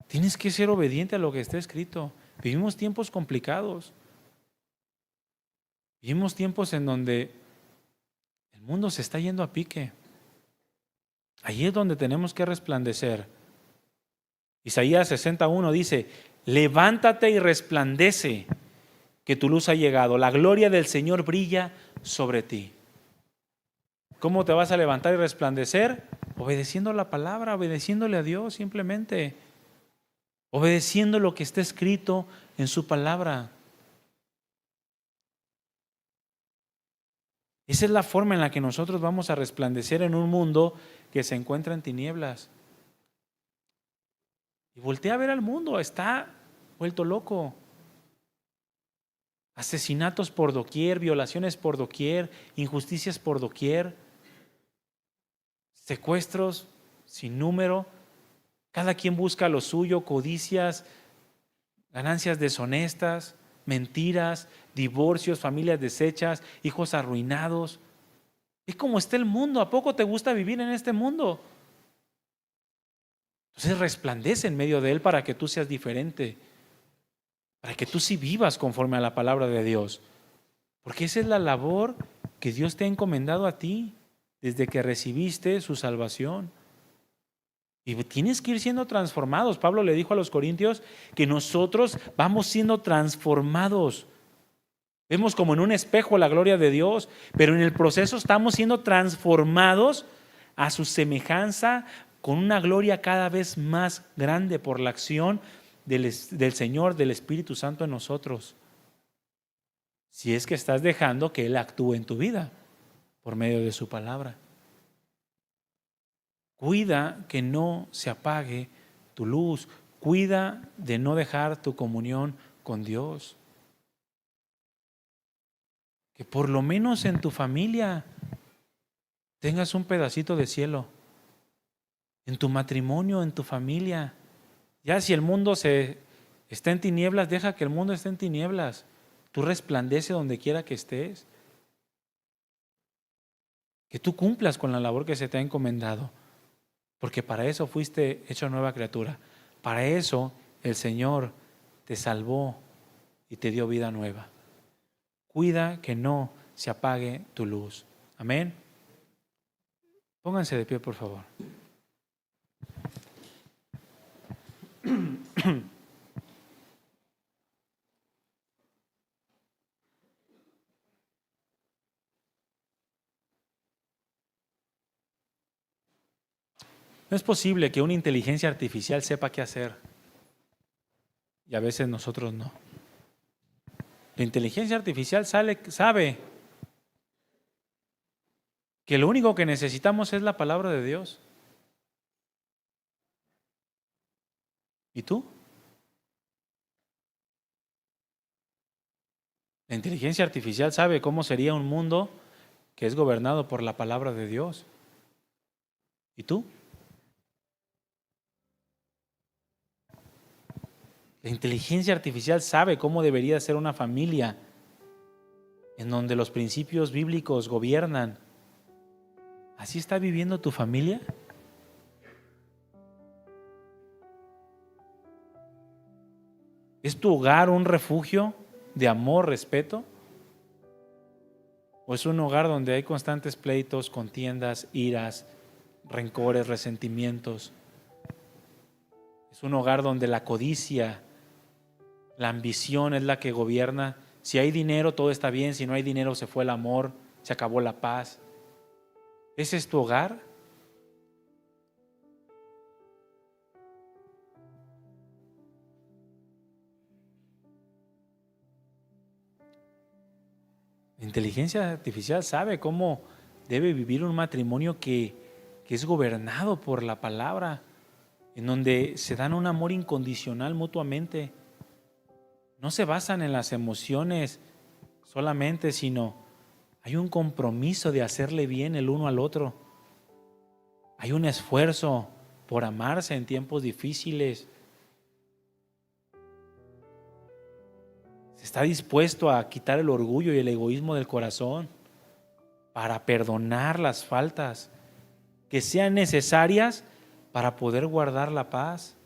Tienes que ser obediente a lo que está escrito. Vivimos tiempos complicados. Vivimos tiempos en donde el mundo se está yendo a pique. Allí es donde tenemos que resplandecer. Isaías 61 dice: levántate y resplandece, que tu luz ha llegado. La gloria del Señor brilla sobre ti. ¿Cómo te vas a levantar y resplandecer? Obedeciendo la palabra, obedeciéndole a Dios simplemente. Obedeciendo lo que está escrito en su palabra. Esa es la forma en la que nosotros vamos a resplandecer en un mundo que se encuentra en tinieblas. Y voltea a ver al mundo, está vuelto loco. Asesinatos por doquier, violaciones por doquier, injusticias por doquier, secuestros sin número. Cada quien busca lo suyo, codicias, ganancias deshonestas, mentiras, divorcios, familias deshechas, hijos arruinados. ¿Y cómo está el mundo? ¿A poco te gusta vivir en este mundo? Entonces resplandece en medio de él para que tú seas diferente, para que tú sí vivas conforme a la palabra de Dios. Porque esa es la labor que Dios te ha encomendado a ti desde que recibiste su salvación. Y tienes que ir siendo transformados. Pablo le dijo a los corintios que nosotros vamos siendo transformados. Vemos como en un espejo la gloria de Dios, pero en el proceso estamos siendo transformados a su semejanza con una gloria cada vez más grande por la acción del Señor, del Espíritu Santo en nosotros. Si es que estás dejando que Él actúe en tu vida por medio de su palabra. Cuida que no se apague tu luz. Cuida de no dejar tu comunión con Dios. Que por lo menos en tu familia tengas un pedacito de cielo en tu matrimonio, en tu familia. Ya si el mundo está en tinieblas, deja que el mundo esté en tinieblas. Tú resplandece donde quiera que estés. Que tú cumplas con la labor que se te ha encomendado. Porque para eso fuiste hecho nueva criatura. Para eso el Señor te salvó y te dio vida nueva. Cuida que no se apague tu luz. Amén. Pónganse de pie, por favor. No es posible que una inteligencia artificial sepa qué hacer y a veces nosotros no. La inteligencia artificial sabe que lo único que necesitamos es la palabra de Dios. ¿Y tú? La inteligencia artificial sabe cómo sería un mundo que es gobernado por la palabra de Dios. ¿Y tú? La inteligencia artificial sabe cómo debería ser una familia en donde los principios bíblicos gobiernan. ¿Así está viviendo tu familia? ¿Es tu hogar un refugio de amor, respeto? ¿O es un hogar donde hay constantes pleitos, contiendas, iras, rencores, resentimientos? ¿Es un hogar donde la codicia, la ambición es la que gobierna? Si hay dinero, todo está bien. Si no hay dinero, se fue el amor, se acabó la paz. ¿Ese es tu hogar? La inteligencia artificial sabe cómo debe vivir un matrimonio que es gobernado por la palabra, en donde se dan un amor incondicional mutuamente. No se basan en las emociones solamente, sino hay un compromiso de hacerle bien el uno al otro. Hay un esfuerzo por amarse en tiempos difíciles. Se está dispuesto a quitar el orgullo y el egoísmo del corazón para perdonar las faltas que sean necesarias para poder guardar la paz.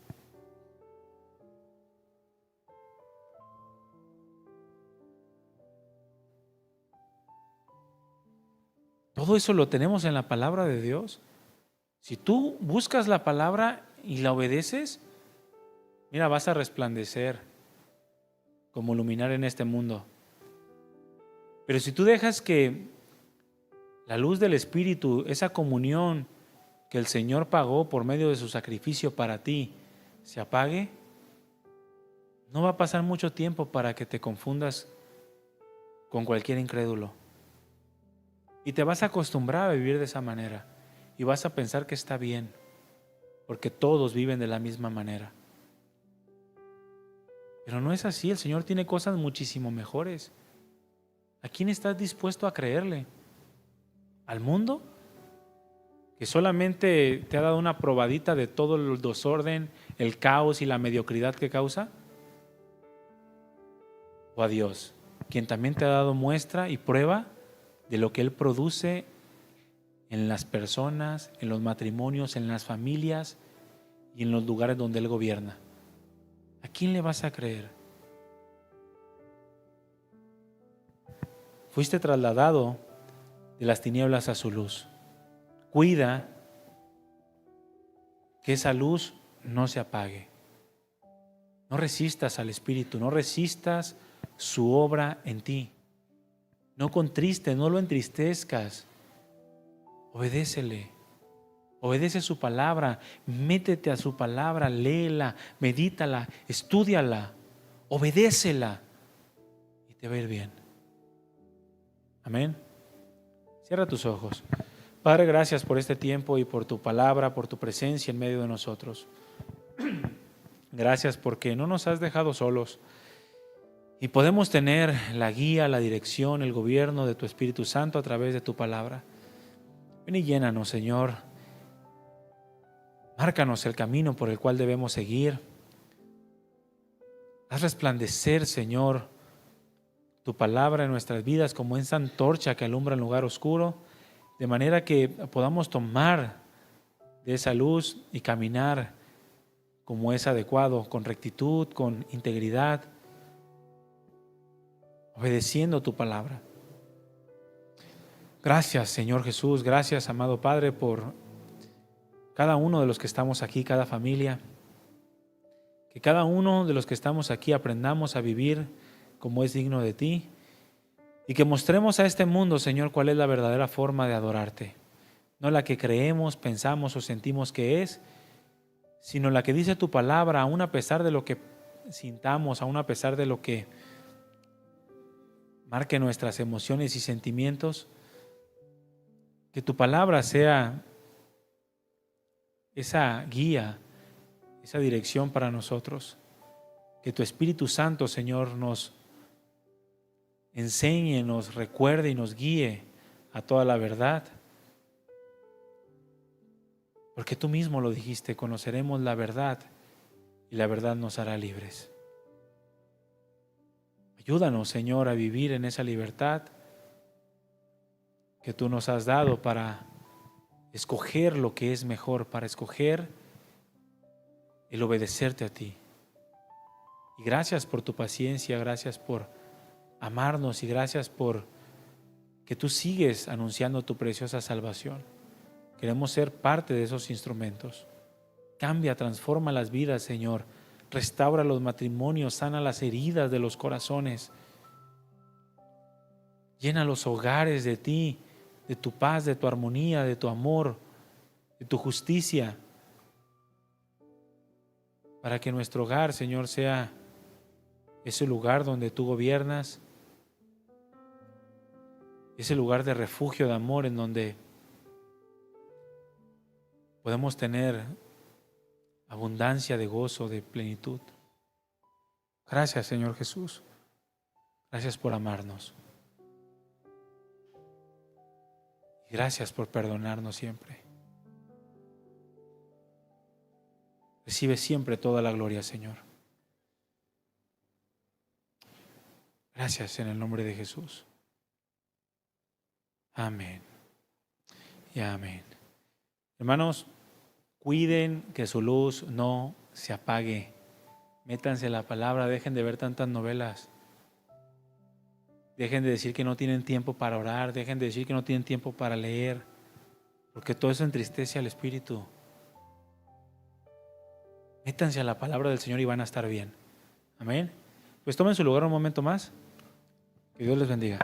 Todo eso lo tenemos en la palabra de Dios. Si tú buscas la palabra y la obedeces, mira, vas a resplandecer como luminar en este mundo. Pero si tú dejas que la luz del Espíritu, esa comunión que el Señor pagó por medio de su sacrificio para ti, se apague, no va a pasar mucho tiempo para que te confundas con cualquier incrédulo. Y te vas a acostumbrar a vivir de esa manera. Y vas a pensar que está bien, porque todos viven de la misma manera. Pero no es así, el Señor tiene cosas muchísimo mejores. ¿A quién estás dispuesto a creerle? ¿Al mundo? Que solamente te ha dado una probadita de todo el desorden, el caos y la mediocridad que causa. ¿O a Dios, quien también te ha dado muestra y prueba de lo que Él produce en las personas, en los matrimonios, en las familias y en los lugares donde Él gobierna? ¿A quién le vas a creer? Fuiste trasladado de las tinieblas a su luz. Cuida que esa luz no se apague. No resistas al Espíritu, no resistas su obra en ti. No contristes, no lo entristezcas. Obedécele. Obedece su palabra, métete a su palabra, léela, medítala, estúdiala, obedécela y te va a ir bien. Amén. Cierra tus ojos. Padre, gracias por este tiempo y por tu palabra, por tu presencia en medio de nosotros. Gracias porque no nos has dejado solos y podemos tener la guía, la dirección, el gobierno de tu Espíritu Santo a través de tu palabra. Ven y llénanos, Señor. Márcanos el camino por el cual debemos seguir. Haz resplandecer, Señor, tu palabra en nuestras vidas como esa antorcha que alumbra el lugar oscuro, de manera que podamos tomar de esa luz y caminar como es adecuado, con rectitud, con integridad, obedeciendo tu palabra. Gracias, Señor Jesús. Gracias, amado Padre, por cada uno de los que estamos aquí, cada familia. Que cada uno de los que estamos aquí aprendamos a vivir como es digno de ti y que mostremos a este mundo, Señor, cuál es la verdadera forma de adorarte. No la que creemos, pensamos o sentimos que es, sino la que dice tu palabra, aún a pesar de lo que sintamos, aún a pesar de lo que marque nuestras emociones y sentimientos. Que tu palabra sea esa guía, esa dirección para nosotros. Que tu Espíritu Santo, Señor, nos enseñe, nos recuerde y nos guíe a toda la verdad. Porque tú mismo lo dijiste, conoceremos la verdad y la verdad nos hará libres. Ayúdanos, Señor, a vivir en esa libertad que tú nos has dado para escoger lo que es mejor, para escoger el obedecerte a ti. Y gracias por tu paciencia, gracias por amarnos y gracias por que tú sigues anunciando tu preciosa salvación. Queremos ser parte de esos instrumentos. Cambia, transforma las vidas, Señor. Restaura los matrimonios, sana las heridas de los corazones. Llena los hogares de ti, de tu paz, de tu armonía, de tu amor, de tu justicia. Para que nuestro hogar, Señor, sea ese lugar donde tú gobiernas, ese lugar de refugio, de amor, en donde podemos tener abundancia de gozo, de plenitud. Gracias, Señor Jesús. Gracias por amarnos. Y gracias por perdonarnos siempre. Recibe siempre toda la gloria, Señor. Gracias en el nombre de Jesús. Amén. Y amén. Hermanos, cuiden que su luz no se apague. Métanse la palabra, dejen de ver tantas novelas. Dejen de decir que no tienen tiempo para orar, dejen de decir que no tienen tiempo para leer, porque todo eso entristece al espíritu. Métanse a la palabra del Señor y van a estar bien. Amén. Pues tomen su lugar un momento más. Que Dios les bendiga.